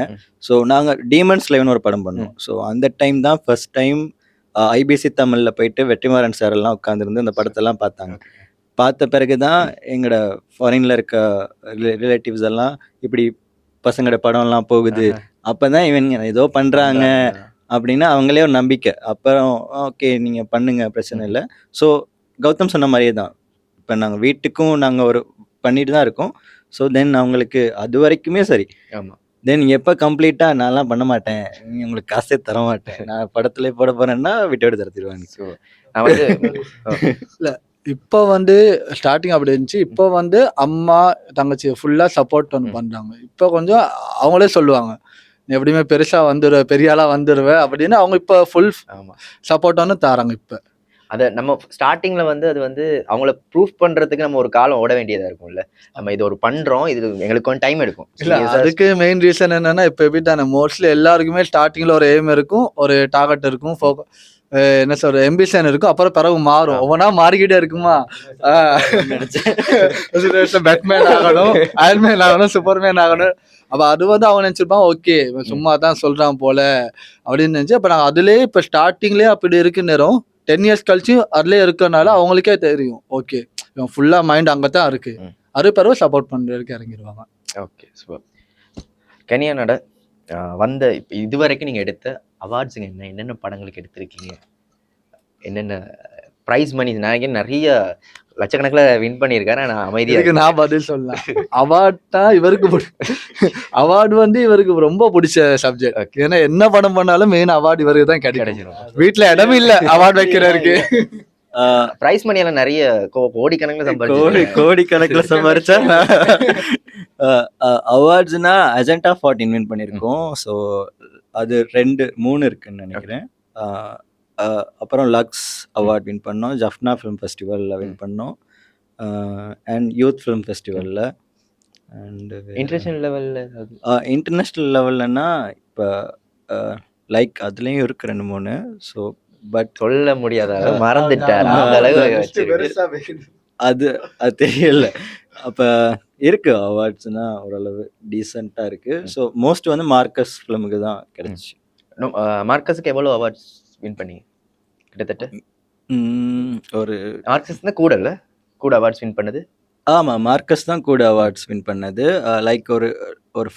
[SPEAKER 2] ஸோ நாங்கள் டீமன்ஸ் லெவன் ஒரு படம் பண்ணோம். ஸோ அந்த டைம் தான் ஃபர்ஸ்ட் டைம் ஐபிசி தமிழில் போயிட்டு வெற்றிமாறன் சார் எல்லாம் உட்காந்துருந்து அந்த படத்தெல்லாம் பார்த்தாங்க. பார்த்த பிறகு தான் எங்களோட ஃபாரின்ல இருக்க ரிலேட்டிவ்ஸ் எல்லாம் இப்படி பசங்களோட படம்லாம் போகுது, அப்போ தான் இவங்க ஏதோ பண்ணுறாங்க அப்படின்னா அவங்களே ஒரு நம்பிக்கை. அப்புறம் ஓகே நீங்கள் பண்ணுங்க பிரச்சனை இல்லை. ஸோ கௌதம் சொன்ன மாதிரியே தான் இப்போ நாங்கள் வீட்டுக்கும் நாங்கள் ஒரு பண்ணிட்டு தான் இருக்கோம். ஸோ தென் அவங்களுக்கு அது வரைக்குமே சரி.
[SPEAKER 3] ஆமாம்.
[SPEAKER 2] தென் எப்போ கம்ப்ளீட்டாக நான்லாம் பண்ண மாட்டேன், உங்களுக்கு காசே தர மாட்டேன், நான் படத்துல போட போகிறேன்னா விட்டோடு தரத்திடுவாங்க.
[SPEAKER 3] ஸோ நான் வந்து
[SPEAKER 1] இல்லை இப்போ வந்து ஸ்டார்டிங் அப்படி இருந்துச்சு. இப்போ வந்து அம்மா தங்கச்சி ஃபுல்லாக சப்போர்ட் ஒன்று பண்ணுறாங்க. இப்போ கொஞ்சம் அவங்களே சொல்லுவாங்க நீ எப்படியுமே பெருசாக வந்துடுவ, பெரிய ஆளாக வந்துடுவேன் அப்படின்னு அவங்க இப்போ ஃபுல் சப்போர்ட் ஒன்று தராங்க. இப்போ
[SPEAKER 3] அதை நம்ம ஸ்டார்டிங்கில் வந்து அது வந்து அவங்கள ப்ரூஃப் பண்ணுறதுக்கு நம்ம ஒரு காலம் ஓட வேண்டியதாக இருக்கும்ல. நம்ம இது ஒரு பண்ணுறோம், இது எங்களுக்கு கொஞ்சம் டைம் எடுக்கும்.
[SPEAKER 1] இல்லை அதுக்கு மெயின் ரீசன் என்னென்னா இப்போ எப்படி தானே மோஸ்ட்லி எல்லாருக்குமே ஸ்டார்டிங்கில் ஒரு எய்ம் இருக்கும், ஒரு டார்கெட் இருக்கும், என்ன சொல்ற எம்பிஷன் இருக்கும், அப்புறம் பிறகு மாறும், ஒவ்வொன்றா மாறிக்கிட்டே இருக்குமா. பேட்மேன் ஆகணும், அயர்மேன் ஆகணும், சூப்பர்மேன் ஆகணும். அப்போ அது வந்து அவங்க நினச்சிருப்பாங்க ஓகே சும்மா தான் சொல்கிறான் போல அப்படின்னு நினச்சி. அப்போ நாங்கள் அதுலேயே இப்போ ஸ்டார்டிங்லேயே அப்படி இருக்கு நேரம் 10 years கழிச்சு அதுலேயே இருக்கனால அவங்களுக்கே தெரியும் ஓகே இவன் ஃபுல்லாக மைண்ட் அங்கே தான் இருக்குது, அது பிறகு சப்போர்ட் பண்ணுறதுக்கு இறங்கிடுவாங்க.
[SPEAKER 3] Okay super. கனியானோட வந்த இப்போ இது வரைக்கும் நீங்கள் எடுத்த அவார்ட்ஸுங்க என்னென்ன படங்களுக்கு எடுத்திருக்கீங்க, என்னென்ன ப்ரைஸ் மணி நிறைய லட்சக்கணக்கில் வின் பண்ணியிருக்காரு. நான் அமைதியாக
[SPEAKER 1] நான் பதில் சொல்லலாம். அவார்ட் தான் இவருக்கு அவார்டு வந்து இவருக்கு ரொம்ப பிடிச்ச சப்ஜெக்ட். ஏன்னா என்ன படம் பண்ணாலும் மெயின் அவார்டு இவருக்கு தான் கிடைச்சிடும். வீட்டில் இடமே இல்லை அவார்டு வைக்கிறதுக்கு.
[SPEAKER 3] பிரைஸ் மணி எல்லாம் நிறைய கோடிக்கணக்கில்
[SPEAKER 2] சம்பாரிச்சா. அவார்ட்ஸ்னா அஜெண்டா 14 வின் பண்ணியிருக்கோம். ஸோ அது 2-3 இருக்குன்னு நினைக்கிறேன். அப்புறம் லக்ஸ் அவார்ட் வின் பண்ணோம், ஜஃப்னா ஃபிலிம் ஃபெஸ்டிவலில் வின் பண்ணோம், அண்ட் யூத் ஃபிலிம் ஃபெஸ்டிவலில். அண்ட் இன்டர்நேஷ்னல் லெவல்லன்னா இப்போ லைக் அதுலேயும் இருக்கு 2-3. ஸோ பட்
[SPEAKER 3] சொல்ல முடியாத மறந்துட்டார்
[SPEAKER 2] அது தெரியல. அப்போ இருக்கு அவார்ட்ஸ்னா ஓரளவு டீசெண்டாக இருக்கு. ஸோ மோஸ்ட் வந்து மார்க்கஸ் ஃபிலிமுக்கு தான் கிடைச்சி.
[SPEAKER 3] மார்க்கஸுக்கு எவ்வளோ அவார்ட்ஸ் வின் பண்ணி? கிட்டத்தட்ட
[SPEAKER 2] ஒரு
[SPEAKER 3] மார்க்கஸ் தான் கூட அவார்ட்ஸ் வின் பண்ணது.
[SPEAKER 2] ஆமாம் மார்க்கஸ் தான் கூட அவார்ட்ஸ் வின் பண்ணது. லைக் ஒரு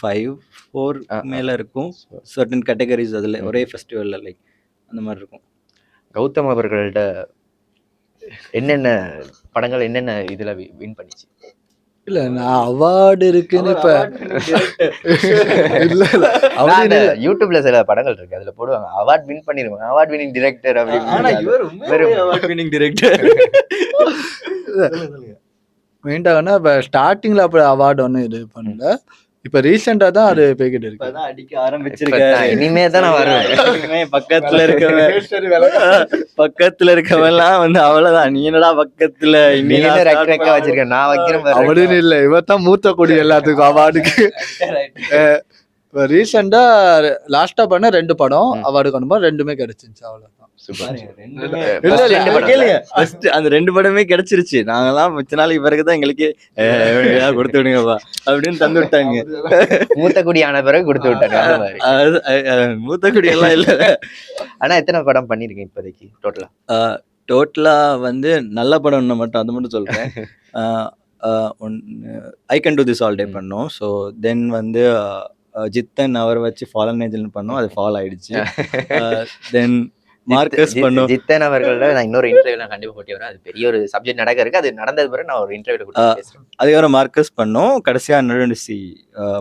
[SPEAKER 2] 5-4 மேலே இருக்கும் சர்டன் கேட்டகரிஸ். அதில் ஒரே ஃபெஸ்டிவலில் லைக் அந்த மாதிரி இருக்கும்.
[SPEAKER 3] கௌதம் அவர்கள்ட்ட என்னென்ன படங்கள் என்னென்ன இதில் வின் பண்ணிச்சு?
[SPEAKER 1] இல்லை நான் அவார்டு இருக்குன்னு இப்போ
[SPEAKER 3] இல்லை யூடியூப்ல சில படங்கள் இருக்கு, அதில் போடுவாங்க அவார்ட் வின் பண்ணிருவாங்க, அவார்ட் வின்னிங் டிரெக்டர்
[SPEAKER 2] அப்படின்னு டிரெக்டர்.
[SPEAKER 1] மெயின்டாகனா இப்போ ஸ்டார்டிங்கில் அப்படி அவார்டு ஒன்றும் இது பண்ணல. இப்போ ரீசெண்டாக தான் அது போய்கிட்டு இருக்கு.
[SPEAKER 2] அடிக்க ஆரம்பிச்சிருக்கேன்.
[SPEAKER 3] இனிமே தான் நான் வருவேன்.
[SPEAKER 2] பக்கத்துல இருக்கவெல்லாம் வந்து அவ்வளவுதான், நீ என்னடா பக்கத்துல
[SPEAKER 3] வச்சிருக்கேன் நான் வைக்கிறேன்
[SPEAKER 1] அப்படின்னு இல்லை. இவத்தான் மூத்த கொடி எல்லாத்துக்கும் அவார்டுக்கு. இப்போ ரீசெண்டாக லாஸ்ட்டாக பண்ண 2 படம் அவார்டு கொண்டு போய் 2மே கிடைச்சிருச்சு. அவ்வளோதான்.
[SPEAKER 2] அந்த 2 படமே கிடைச்சிருச்சு. நாங்கெல்லாம் மிச்ச நாளைக்கு பிறகுதான் எங்களுக்கு கொடுத்து விடுங்கப்பா அப்படின்னு தந்து விட்டாங்க.
[SPEAKER 3] மூத்த குடி ஆன பிறகு கொடுத்து விட்டாங்க.
[SPEAKER 2] மூத்த குடி எல்லாம் இல்ல.
[SPEAKER 3] ஆனா எத்தனை படம் பண்ணிருக்கேன் இப்போதைக்கு
[SPEAKER 2] டோட்டலா வந்து நல்ல படம் மட்டும் அது மட்டும் சொல்றேன். I can do this all day பண்ணோம். ஸோ தென் வந்து ஜித்தன் அவர் வச்சு ஃபாலன் ஏஞ்சல்னு பண்ணோம், அது ஃபால் ஆயிடுச்சு. தென் மார்க்கஸ் பண்ணும்.
[SPEAKER 3] ஜித்தன் அவர்களோட நான் இன்னொரு இன்டர்வியூ நான் கண்டிப்பா போட்டி வரேன். அது பெரிய ஒரு சப்ஜெக்ட் நடக்க இருக்கு. அது நடந்தது பிறகு நான் ஒரு இன்டர்வியூல கூட பேசுறேன்.
[SPEAKER 2] அதுக்கப்புறம் மார்க்கஸ் பண்ணோம், கடைசியா நடுநிசி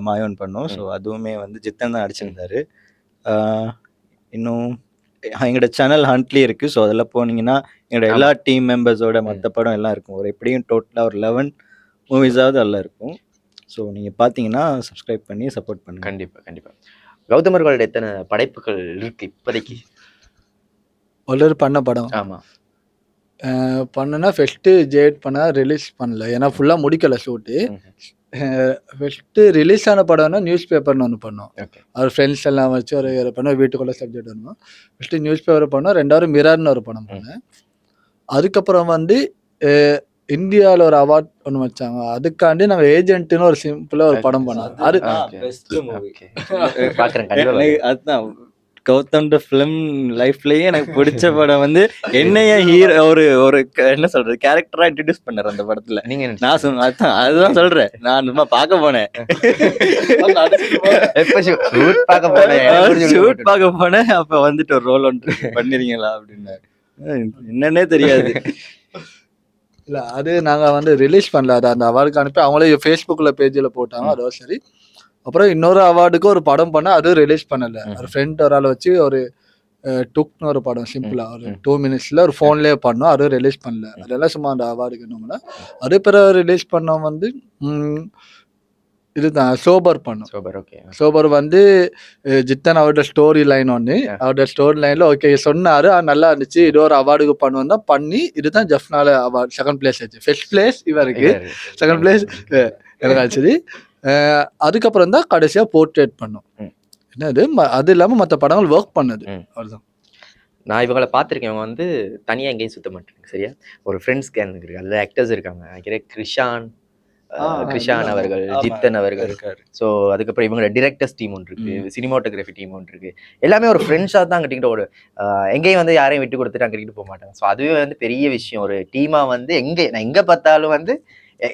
[SPEAKER 2] மாயோன் பண்ணோம். ஸோ அதுவுமே வந்து ஜித்தன் தான் நடிச்சிருந்தாரு. இன்னும் எங்களோட சேனல் ஹண்ட்லி இருக்கு. ஸோ அதில் போனீங்கன்னா எங்களோட எல்லா டீம் மெம்பர்ஸோட மற்ற படம் எல்லாம் இருக்கும். ஒரு எப்படியும் டோட்டலாக ஒரு 11 மூவிஸாவது அதில் இருக்கும். ஸோ நீங்கள் பார்த்தீங்கன்னா சப்ஸ்கிரைப் பண்ணி சப்போர்ட் பண்ணுங்க.
[SPEAKER 3] கண்டிப்பா கண்டிப்பா. கௌதம் அவர்களோட எத்தனை படைப்புகள் இருக்கு இப்போதைக்கு?
[SPEAKER 1] ஒரு பண்ண படம்
[SPEAKER 3] ஆமா
[SPEAKER 1] பண்ணுனா ஃபஸ்ட்டு ஜேட் பண்ண ரிலீஸ் பண்ணல, ஏன்னா ஃபுல்லாக முடிக்கலை ஷூட்டு. ஃபஸ்ட்டு ரிலீஸ் ஆன படம்னா நியூஸ் பேப்பர்னு ஒன்று பண்ணோம்.
[SPEAKER 3] ஓகே
[SPEAKER 1] அவர் ஃப்ரெண்ட்ஸ் எல்லாம் வச்சு ஒரு பண்ணோம், வீட்டுக்குள்ளே சப்ஜெக்ட் பண்ணோம். ஃபஸ்ட்டு நியூஸ் பேப்பர் பண்ணோம், ரெண்டாவது மிரர்னு ஒரு படம் பண்ணேன். அதுக்கப்புறம் வந்து இந்தியாவில் ஒரு அவார்ட் ஒன்று வச்சாங்க, அதுக்காண்டி நாங்கள் ஏஜென்ட்னு ஒரு சிம்பிளாக ஒரு படம் பண்ணோம். அது
[SPEAKER 3] பாக்குறேன் கண்டிப்பா.
[SPEAKER 2] அதுதான் கௌதம் ஃபிலிம் லைஃப்லயே எனக்கு பிடிச்ச படம் வந்து என்னைய ஹீரோ ஒரு ஒரு என்ன சொல்றது கேரக்டரா இன்ட்ரடியூஸ் பண்ணாரு அந்த படத்துல.
[SPEAKER 3] நீங்க
[SPEAKER 2] நான் அதுதான் சொல்றேன், நான் சும்மா பார்க்க போனேன், ஷூட் பார்க்க போனேன். அப்ப வந்துட்டு ஒரு ரோல் ஒன்று பண்ணிருக்கீங்களா அப்படின்னு என்னன்னே தெரியாது.
[SPEAKER 1] இல்லை அது நாங்கள் வந்து ரிலீஸ் பண்ணல, அது அந்த அவார்டுக்கு அனுப்பி அவங்களே ஃபேஸ்புக்கில் பேஜில் போட்டாங்க. அதுவும் சரி. அப்புறம் இன்னொரு அவார்டுக்கு ஒரு படம் பண்ண, அதுவும் ரிலீஸ் பண்ணல. ஒரு ஃப்ரெண்ட் ஒரு ஆள் வச்சு ஒரு டுக்னு ஒரு படம் சிம்பிளாக ஒரு 2 மினிட்ஸில் ஒரு ஃபோன்லேயே பண்ணோம், அதுவும் ரிலீஸ் பண்ணல. அதெல்லாம் சும்மா அந்த அவார்டுக்கு என்னோம்னா. அது பிறகு ரிலீஸ் பண்ணோம் வந்து இதுதான் சோபர் பண்ணோம்.
[SPEAKER 3] ஓகே
[SPEAKER 1] சோபர் வந்து ஜித்தன் அவரோட ஸ்டோரி லைன் ஒன்று, அவரோட ஸ்டோரி லைனில் ஓகே சொன்னார், நல்லா இருந்துச்சு, இது ஒரு அவார்டுக்கு பண்ணுவோம் தான் பண்ணி. இதுதான் ஜெஃப்னால அவார்டு 2nd பிளேஸ் ஆச்சு. ஃபர்ஸ்ட் பிளேஸ் இவருக்கு, 2nd பிளேஸ் எனக்கு ஆச்சு. அதுக்கப்புறம் தான் கடைசியாக போர்ட்ரேட் பண்ணோம். என்னது அது இல்லாமல் மற்ற படங்கள் ஒர்க் பண்ணது அவ்வளோதான்.
[SPEAKER 3] நான் இவங்களை பார்த்துருக்கேன். இவங்க வந்து தனியாக எங்கேயும் சுத்த மாட்டேங்க சரியா. ஒரு ஃப்ரெண்ட்ஸ் கேங் இருக்கு, அதில் ஆக்டர்ஸ் இருக்காங்க. நினைக்கிறேன் கிருஷான் அவர்கள், ஜித்தன் அவர்கள் இருக்காரு. ஸோ அதுக்கப்புறம் இவங்களோட டிரெக்டர்ஸ் டீம் ஒன்று இருக்கு, சினிமாட்டோகிராஃபி டீம் ஒன்று இருக்கு. எல்லாமே ஒரு ஃப்ரெண்ட்ஸாக தான் கட்டிக்கிட்டு ஒரு எங்கேயும் வந்து யாரையும் விட்டு கொடுத்துட்டு அங்கிட்டு போக மாட்டாங்க. ஸோ அதுவே வந்து பெரிய விஷயம். ஒரு டீமாக வந்து நான் எங்கே பார்த்தாலும் வந்து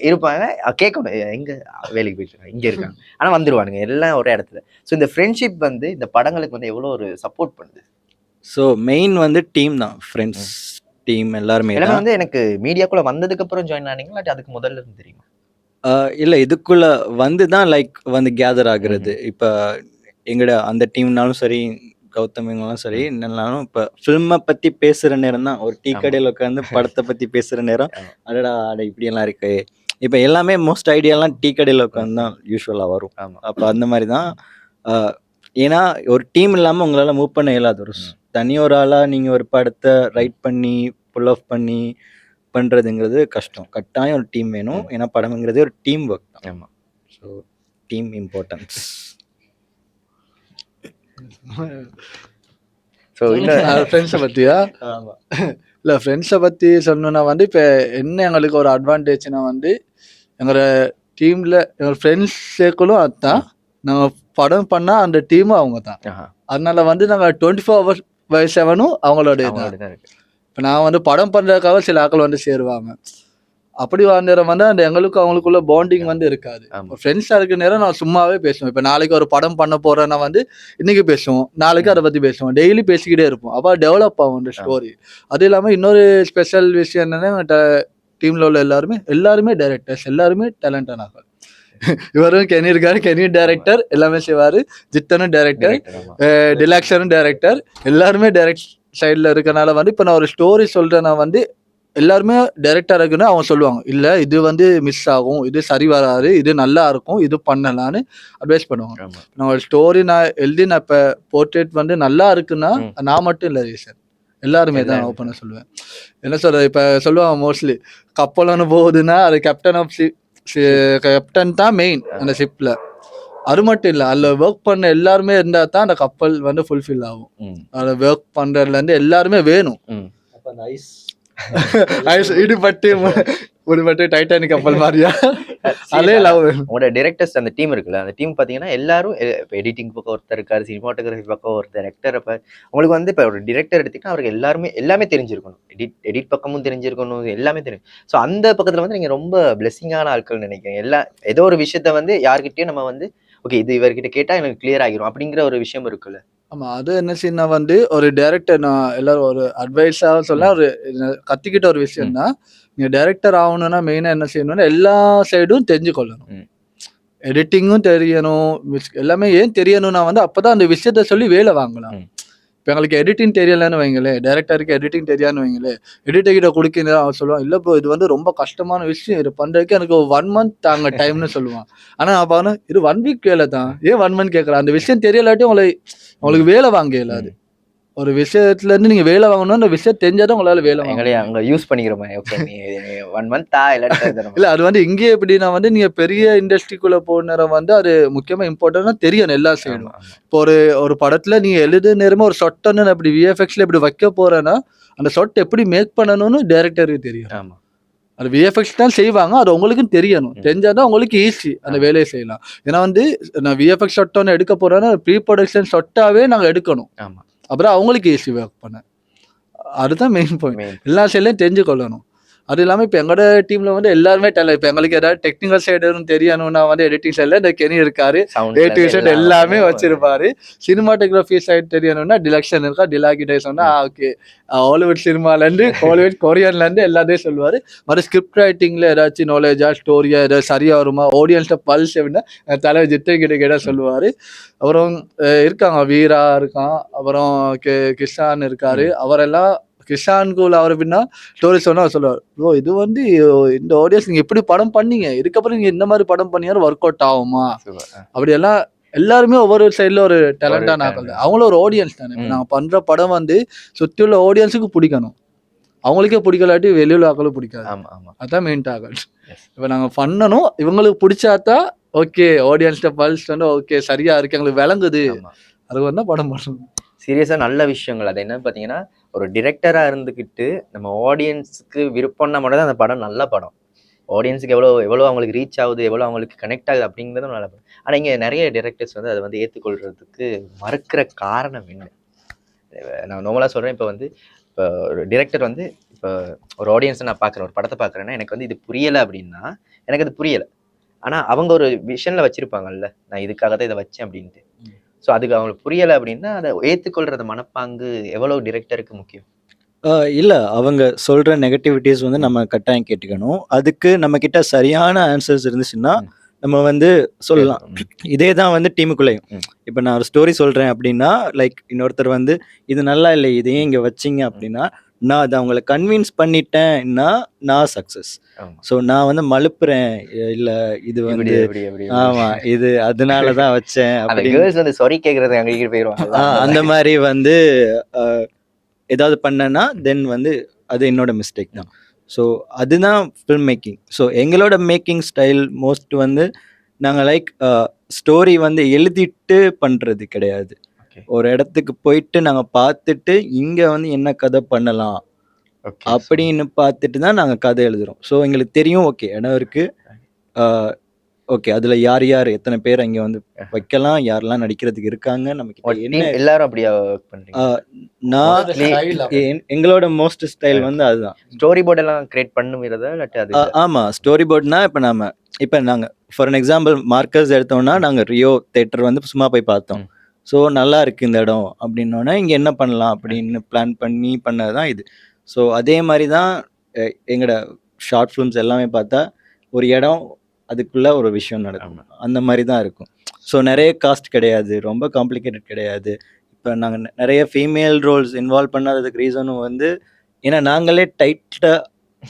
[SPEAKER 3] இருப்பாங்க, கேட்கணும் எங்க வேலைக்கு போயிட்டு இருக்காங்க, இங்கே இருக்காங்க, ஆனால் வந்துருவானுங்க எல்லாம் ஒரே இடத்துல. ஸோ இந்த ஃப்ரெண்ட்ஷிப் வந்து இந்த படங்களுக்கு வந்து எவ்வளோ ஒரு சப்போர்ட் பண்ணுது.
[SPEAKER 2] ஸோ மெயின் வந்து டீம் தான், ஃப்ரெண்ட்ஸ் டீம் எல்லாருமே
[SPEAKER 3] வந்து. எனக்கு மீடியாக்குள்ள வந்ததுக்கு அப்புறம் ஜாயின் ஆனீங்களா, அதுக்கு முதல்ல இருந்து தெரியுமா?
[SPEAKER 2] இல்லை, இதுக்குள்ள வந்து தான் லைக் வந்து கேதர் ஆகுறது. இப்போ எங்களோட அந்த டீம்னாலும் சரி, கௌதம் இவங்களாம் சரி, என்னன்னாலும் இப்போ ஃபில்மை பற்றி பேசுகிற நேரம் தான். ஒரு டீ கடையில் உட்காந்து படத்தை பற்றி பேசுகிற நேரம், அடடா இப்படியெல்லாம் இருக்கு. இப்போ எல்லாமே மோஸ்ட் ஐடியாலாம் டீ கடையில் உட்காந்து தான் யூஸ்வலாக வரும். அப்போ அந்த மாதிரி தான். ஏன்னா ஒரு டீம் இல்லாமல் உங்களால் மூவ் பண்ண இயலாது. ஒரு தனி ஒரு ஆளாக நீங்கள் ஒரு படத்தை ரைட் பண்ணி புல் ஆஃப் பண்ணி பண்ணுறதுங்கிறது கஷ்டம். கட்டாயம் ஒரு டீம் வேணும், ஏன்னா படம்ங்கிறது ஒரு டீம் ஒர்க் தான்.
[SPEAKER 3] ஆமாம்.
[SPEAKER 2] So team importance.
[SPEAKER 3] ஸோ
[SPEAKER 1] ஃப்ரெண்ட்ஸை பற்றியா?
[SPEAKER 2] ஆமாம்.
[SPEAKER 1] இல்லை ஃப்ரெண்ட்ஸை பற்றி சொல்லணுன்னா வந்து இப்போ என்ன எங்களுக்கு ஒரு அட்வான்டேஜ்னா வந்து எங்களோட டீமில் எங்கள் ஃப்ரெண்ட்ஸ் சேர்க்கலும் அதுதான். நாங்கள் படம் பண்ணால் அந்த டீமும் அவங்க தான். அதனால வந்து நாங்கள் 24/7 அவங்களோட இருக்கு. இப்போ நான் வந்து படம் பண்ணுறதுக்காக சில ஆட்கள் வந்து சேருவாங்க. அப்படி வர நேரம் வந்து அந்த எங்களுக்கும் அவங்களுக்குள்ள பாண்டிங் வந்து இருக்காது. ஃப்ரெண்ட்ஸாக இருக்க நேரம் நான் சும்மாவே பேசுவேன். இப்போ நாளைக்கு ஒரு படம் பண்ண போகிறேன்னா வந்து இன்னைக்கு பேசுவோம், நாளைக்கு அதை பற்றி பேசுவோம், டெய்லி பேசிக்கிட்டே இருப்போம். அப்போ டெவலப் ஆகும் அந்த ஸ்டோரி. அது இல்லாமல் இன்னொரு ஸ்பெஷல் விஷயம் என்னன்னா, டீமில் உள்ள எல்லாருமே டைரக்டர்ஸ், எல்லாருமே டேலண்டான ஆட்கள். இவரும் கெனி இருக்காரு, கெனி டைரக்டர் எல்லாமே செய்வார், ஜித்தனும் டைரக்டர், டிலாக்ஷனும் டைரக்டர், எல்லாருமே டைரக்ட் சைடில் இருக்கனால வந்து இப்போ நான் ஒரு ஸ்டோரி சொல்கிறேன்னா வந்து எல்லாருமே டைரக்டர் இருக்குன்னு அவங்க சொல்லுவாங்க, இல்லை இது வந்து மிஸ் ஆகும், இது சரி வராது, இது நல்லா இருக்கும், இது பண்ணலான்னு அட்வைஸ் பண்ணுவாங்க. நான் ஒரு ஸ்டோரி நான் எழுதி நான் இப்போ போர்ட்ரேட் வந்து நல்லா இருக்குன்னா நான் மட்டும் இல்லை சார், எல்லாருமே தான் ஓப்பனாக சொல்லுவேன். என்ன சொல்கிறது, இப்போ சொல்லுவாங்க மோஸ்ட்லி கப்பல் போகுதுன்னா அது கேப்டன் தான் மெயின் அந்த ஷிப்பில். அது மட்டும் இல்லை, அதில் ஒர்க் பண்ண எல்லாருமே இருந்தால் தான் அந்த கப்பல் வந்து ஃபுல்ஃபில் ஆகும். அதில் ஒர்க் பண்ணுறதுலேருந்து எல்லாருமே வேணும். இடுபட்டு டைட்டானிக் கப்பல் மாதிரியா அதே லவ்.
[SPEAKER 3] உங்களோட டைரக்டர்ஸ் அந்த டீம் இருக்குல்ல, அந்த டீம் பார்த்தீங்கன்னா எல்லாரும் இப்போ எடிட்டிங் பக்கம் ஒருத்தர் இருக்காரு, சினிமாட்டோகிராஃபி பக்கம் ஒருத்தர் ஆக்டர். இப்போ உங்களுக்கு வந்து இப்போ ஒரு டிரெக்டர் எடுத்திங்கன்னா அவருக்கு எல்லாமே தெரிஞ்சிருக்கணும், எடிட் பக்கமும் தெரிஞ்சிருக்கணும், எல்லாமே தெரியும். ஸோ அந்த பக்கத்தில் வந்து நீங்கள் ரொம்ப பிளெஸிங்கான ஆட்கள் நினைக்கிறேன். ஏதோ ஒரு விஷயத்த வந்து யார்கிட்டயும் நம்ம வந்து ஓகே இது இவர்கிட்ட கேட்டால் எனக்கு கிளியர் ஆகிரும் அப்படிங்கிற ஒரு விஷயம் இருக்குல்ல.
[SPEAKER 1] ஆமா. அது என்ன சீன்னா வந்து ஒரு டைரக்டர் நான் எல்லாரும் ஒரு அட்வைஸா சொல்ல ஒரு கத்துக்கிட்ட ஒரு விஷயம் தான். நீங்க டைரக்டர் ஆகணும்னா மெயினா என்ன செய்யணும்னா எல்லா சைடும் தெரிஞ்சு கொள்ளணும்.
[SPEAKER 3] ம்.
[SPEAKER 1] எடிட்டிங்கும் தெரியணும். எல்லாமே ஏன் தெரியணும்னா வந்து அப்பதான் அந்த விஷயத்த சொல்லி வேலை வாங்கலாம்.
[SPEAKER 3] ம்.
[SPEAKER 1] இப்ப எங்களுக்கு எடிட்டிங் தெரியலன்னு வைங்களேன், டைரக்டருக்கு எடிட்டிங் தெரியாதுன்னு வைங்களேன், எடிட்டர் கிட்ட குடுக்கிறேன் அவன் சொல்லுவான், "இல்ல ப்ரோ இது வந்து ரொம்ப கஷ்டமான விஷயம். இது பண்றதுக்கு எனக்கு 1 மந்த் தாங்க டைம்னு" சொல்லுவான். ஆனா நான் பாத்தா இது 1 வீக் வேலை தான். ஏன் 1 மந்த் கேட்கற? அந்த விஷயம் தெரியலாட்டி உங்களுக்கு வேலை வாங்க இயலாது. ஒரு விஷயத்துல இருந்து நீங்க வேலை வாங்கணும்னா அந்த விஷயம் தெரிஞ்சாதான் உங்களால வேலை வாங்க
[SPEAKER 3] எங்களே
[SPEAKER 1] முடியும்.
[SPEAKER 3] அங்க யூஸ் பண்ணிக்கிறோமே. ஓகே நீ 1 மந்த்தா இல்லாட்டி
[SPEAKER 1] இல்ல அது வந்து இங்கே எப்படின்னா வந்து நீங்க பெரிய இண்டஸ்ட்ரிக்குள்ள போன நேரம் வந்து அது முக்கியமா இம்பார்ட்டன்டா தெரியணும் எல்லா
[SPEAKER 3] ஆமா,
[SPEAKER 1] சைடும்.
[SPEAKER 3] ஆமா.
[SPEAKER 1] இப்போ ஒரு படத்துல நீங்க எழுத நேரமா ஒரு ஷாட் அப்படி விஎஃப்எக்ஸ்ல இப்படி வைக்க போறேன்னா அந்த ஷாட் எப்படி மேக் பண்ணணும்னு டைரக்டருக்கு தெரியும்.
[SPEAKER 3] ஆமா.
[SPEAKER 1] அது விஎஃப்எக்ஸ் தான் செய்வாங்க. அது உங்களுக்கும் தெரியணும். தெரிஞ்சாதான் உங்களுக்கு ஈஸி அந்த வேலையை செய்யலாம். ஏன்னா வந்து நான் விஎஃப்எக்ஸ் ஷாட் ஒன்று எடுக்க போறேன்னா ப்ரீ ப்ரொடக்ஷன் ஷாட்டாவே நாங்க எடுக்கணும்.
[SPEAKER 3] ஆமா.
[SPEAKER 1] அப்புறம் அவங்களுக்கு ஈஸி ஒர்க் பண்ண. அதுதான் மெயின் பாயிண்ட்.
[SPEAKER 3] மெயின்.
[SPEAKER 1] எல்லா சைட்லயும் தெரிஞ்சு கொள்ளணும். அது இல்லாம இப்ப எங்களோட டீம்ல வந்து எல்லாருமே டேலண்ட். இப்ப எங்களுக்கு ஏதாவது டெக்னிக்கல் சைடு தெரியணும்னா வந்து எடிட்டிங் சைடுல இந்த கெனி இருக்காரு. ஏ டு Z எல்லாமே வச்சிருப்பாரு. சினிமாட்டோகிராஃபி சைடு தெரியணும்னா டிலக்ஷன் இருக்கா. டிலாகிட்டே சொன்னா ஓகே ஹாலிவுட் சினிமால இருந்து ஹாலிவுட் கொரியன்ல இருந்து எல்லாத்தையும் சொல்லுவாரு. மறு ஸ்கிரிப்ட் ரைட்டிங்ல ஏதாச்சும் நாலேஜா ஸ்டோரியா ஏதாவது சரியா வருமா ஆடியன்ஸ்ல பல்ஸ் எப்படின்னா தலைவர் ஜித்தை கிட்ட கேட்டா சொல்லுவாரு. அப்புறம் இருக்காங்க வீரா இருக்கான். அப்புறம் கிஷான் இருக்காரு. அவரெல்லாம் கிஷான்குள்ள அவர் பின்னா ஸ்டோரி சொன்னா சொல்லுவார், ப்ரோ இது வந்து இந்த ஆடியன்ஸ் நீங்க எப்படி படம் பண்ணீங்க, இதுக்கப்புறம் நீங்க இந்த மாதிரி படம் பண்ணியாலும் ஒர்க் அவுட் ஆகுமா, அப்படி எல்லாம் எல்லாருமே ஒவ்வொரு சைட்ல ஒரு டேலண்டான ஆக்கள். அவங்களும் ஒரு ஆடியன்ஸ் தானே. நாங்க பண்ற படம் வந்து சுத்தி உள்ள ஆடியன்ஸுக்கு பிடிக்கணும். அவங்களுக்கே பிடிக்கலாட்டி வெளியுள்ள ஆக்களும் பிடிக்காது. அதான் மெயின் டார்கெட். இப்ப நாங்க பண்ணணும், இவங்களுக்கு பிடிச்சாதான் ஓகே ஆடியன்ஸ்ட பல்ஸ் வந்து ஓகே சரியா இருக்கு எங்களுக்கு விளங்குது, அது வந்து படம் பண்ணணும்.
[SPEAKER 3] சீரியஸா நல்ல விஷயங்கள். அது என்னன்னு பாத்தீங்கன்னா ஒரு டிரெக்டரா இருந்துக்கிட்டு நம்ம ஆடியன்ஸுக்கு விருப்பம்னா மட்டும் தான் அந்த படம் நல்ல படம். ஆடியன்ஸுக்கு எவ்வளோ அவங்களுக்கு ரீச் ஆகுது, எவ்வளோ அவங்களுக்கு கனெக்ட் ஆகுது அப்படிங்கிறது நல்ல படம். ஆனால் இங்கே நிறைய டிரெக்டர்ஸ் வந்து அதை வந்து ஏற்றுக்கொள்றதுக்கு மறுக்கிற காரணம் என்ன? நான் நார்மலாக சொல்கிறேன். இப்போ ஒரு டிரெக்டர் வந்து இப்போ ஒரு ஆடியன்ஸை நான் பார்க்குறேன், ஒரு படத்தை பார்க்குறேன்னா எனக்கு வந்து இது புரியலை அப்படின்னா எனக்கு அது புரியலை. ஆனால் அவங்க ஒரு விஷனில் வச்சுருப்பாங்கல்ல, நான் இதுக்காக தான் இதை வச்சேன் அப்படின்ட்டு. ஸோ அதுக்கு அவங்களுக்கு புரியலை அப்படின்னா அதை ஏற்றுக்கொள்கிற மனப்பாங்கு எவ்வளோ டிரெக்டருக்கு முக்கியம்?
[SPEAKER 2] இல்லை, அவங்க சொல்கிற நெகட்டிவிட்டிஸ் வந்து நம்ம கட்டாயம் கேட்டுக்கணும். அதுக்கு நம்மக்கிட்ட சரியான ஆன்சர்ஸ் இருந்துச்சுன்னா நம்ம வந்து சொல்லலாம். இதே தான் வந்து டீமுக்குள்ளேயும் இப்போ நான் ஒரு ஸ்டோரி சொல்கிறேன் அப்படின்னா லைக் இன்னொருத்தர் வந்து இது நல்லா இல்லை இதையே இங்கே வச்சிங்க அப்படின்னா நான் அதை அவங்கள கன்வின்ஸ் பண்ணிட்டேன்னா நான் சக்ஸஸ். ஸோ நான் வந்து மழுப்புறேன் இல்லை இது வந்து ஆமாம் இது அதனால தான் வச்சேன்
[SPEAKER 3] அப்படின்னு சாரி கேட்குறது அங்கே போயிடுவாங்க.
[SPEAKER 2] அந்த மாதிரி வந்து ஏதாவது பண்ணேன்னா தென் வந்து அது என்னோட மிஸ்டேக் தான். ஸோ அதுதான் ஃபில்ம் மேக்கிங். ஸோ எங்களோட மேக்கிங் ஸ்டைல் மோஸ்ட் வந்து நாங்கள் லைக் ஸ்டோரி வந்து எழுதிட்டு பண்ணுறது கிடையாது. ஒரு இடத்துக்கு போயிட்டு நாங்கள் பார்த்துட்டு இங்கே வந்து என்ன கதை பண்ணலாம் அப்படின்னு பார்த்துட்டு தான் நாங்கள் கதை எழுதுகிறோம். ஸோ எங்களுக்கு தெரியும் ஓகே இடம் இருக்குது, ஓகே அதில் யார் யார் எத்தனை பேர் அங்கே வந்து வைக்கலாம், யாரெல்லாம் நடிக்கிறதுக்கு இருக்காங்க, நமக்கு என்ன எல்லாரும் அப்படியா நான் எங்களோட மோஸ்ட் ஸ்டைல் வந்து அதுதான்.
[SPEAKER 3] ஸ்டோரி போர்ட் எல்லாம் கிரியேட் பண்ணுறதா?
[SPEAKER 2] ஆமாம், ஸ்டோரி போர்ட்னா இப்போ நாங்கள் ஃபார் அன் எக்ஸாம்பிள் மார்க்கர்ஸ் எடுத்தோம்னா நாங்கள் ரியோ தேட்டர் வந்து சும்மா போய் பார்த்தோம். ஸோ நல்லா இருக்குது இந்த இடம் அப்படின்னோடனே இங்கே என்ன பண்ணலாம் அப்படின்னு பிளான் பண்ணி பண்ணது தான் இது. ஸோ அதே மாதிரி தான் எங்களோட ஷார்ட் ஃபிலிம்ஸ் எல்லாமே பார்த்தா ஒரு இடம் அதுக்குள்ளே ஒரு விஷயம் நடக்கும், அந்த மாதிரி தான் இருக்கும். ஸோ நிறைய காஸ்ட் கிடையாது, ரொம்ப காம்ப்ளிகேட்டட் கிடையாது. இப்போ நாங்கள் நிறைய ஃபீமேல் ரோல்ஸ் இன்வால்வ் பண்ணாததுக்கு ரீசனும் வந்து ஏன்னா நாங்களே டைட்டாக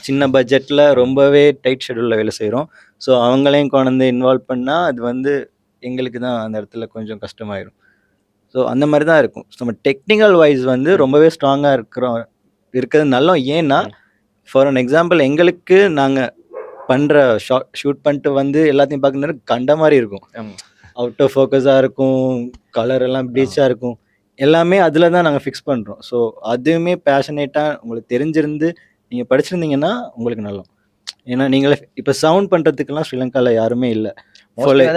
[SPEAKER 2] சின்ன பட்ஜெட்டில் ரொம்பவே டைட் ஷெடியூலில் வேலை செய்கிறோம். ஸோ அவங்களையும் கொண்டு இன்வால்வ் பண்ணால் அது வந்து எங்களுக்கு தான் அந்த இடத்துல கொஞ்சம் கஷ்டமாயிடும். ஸோ அந்த மாதிரி தான் இருக்கும். ஸோ நம்ம டெக்னிக்கல் வைஸ் வந்து ரொம்பவே ஸ்ட்ராங்காக இருக்கிறது நல்லோம். ஏன்னா ஃபார் அன் எக்ஸாம்பிள் எங்களுக்கு நாங்கள் பண்ணுற ஷூட் பண்ணிட்டு வந்து எல்லாத்தையும் பார்க்குற கண்ட மாதிரி இருக்கும், அவுட் ஆஃப் ஃபோக்கஸாக இருக்கும், கலர் எல்லாம் ப்ளீச்சாக இருக்கும், எல்லாமே அதில் தான் நாங்கள் ஃபிக்ஸ் பண்ணுறோம். ஸோ அதுவுமே பேஷனேட்டாக உங்களுக்கு தெரிஞ்சிருந்து நீங்கள் படிச்சிருந்தீங்கன்னா உங்களுக்கு நல்லா. ஏன்னா நீங்களே இப்போ சவுண்ட் பண்ணுறதுக்கெல்லாம் ஸ்ரீலங்காவில் யாருமே இல்லை.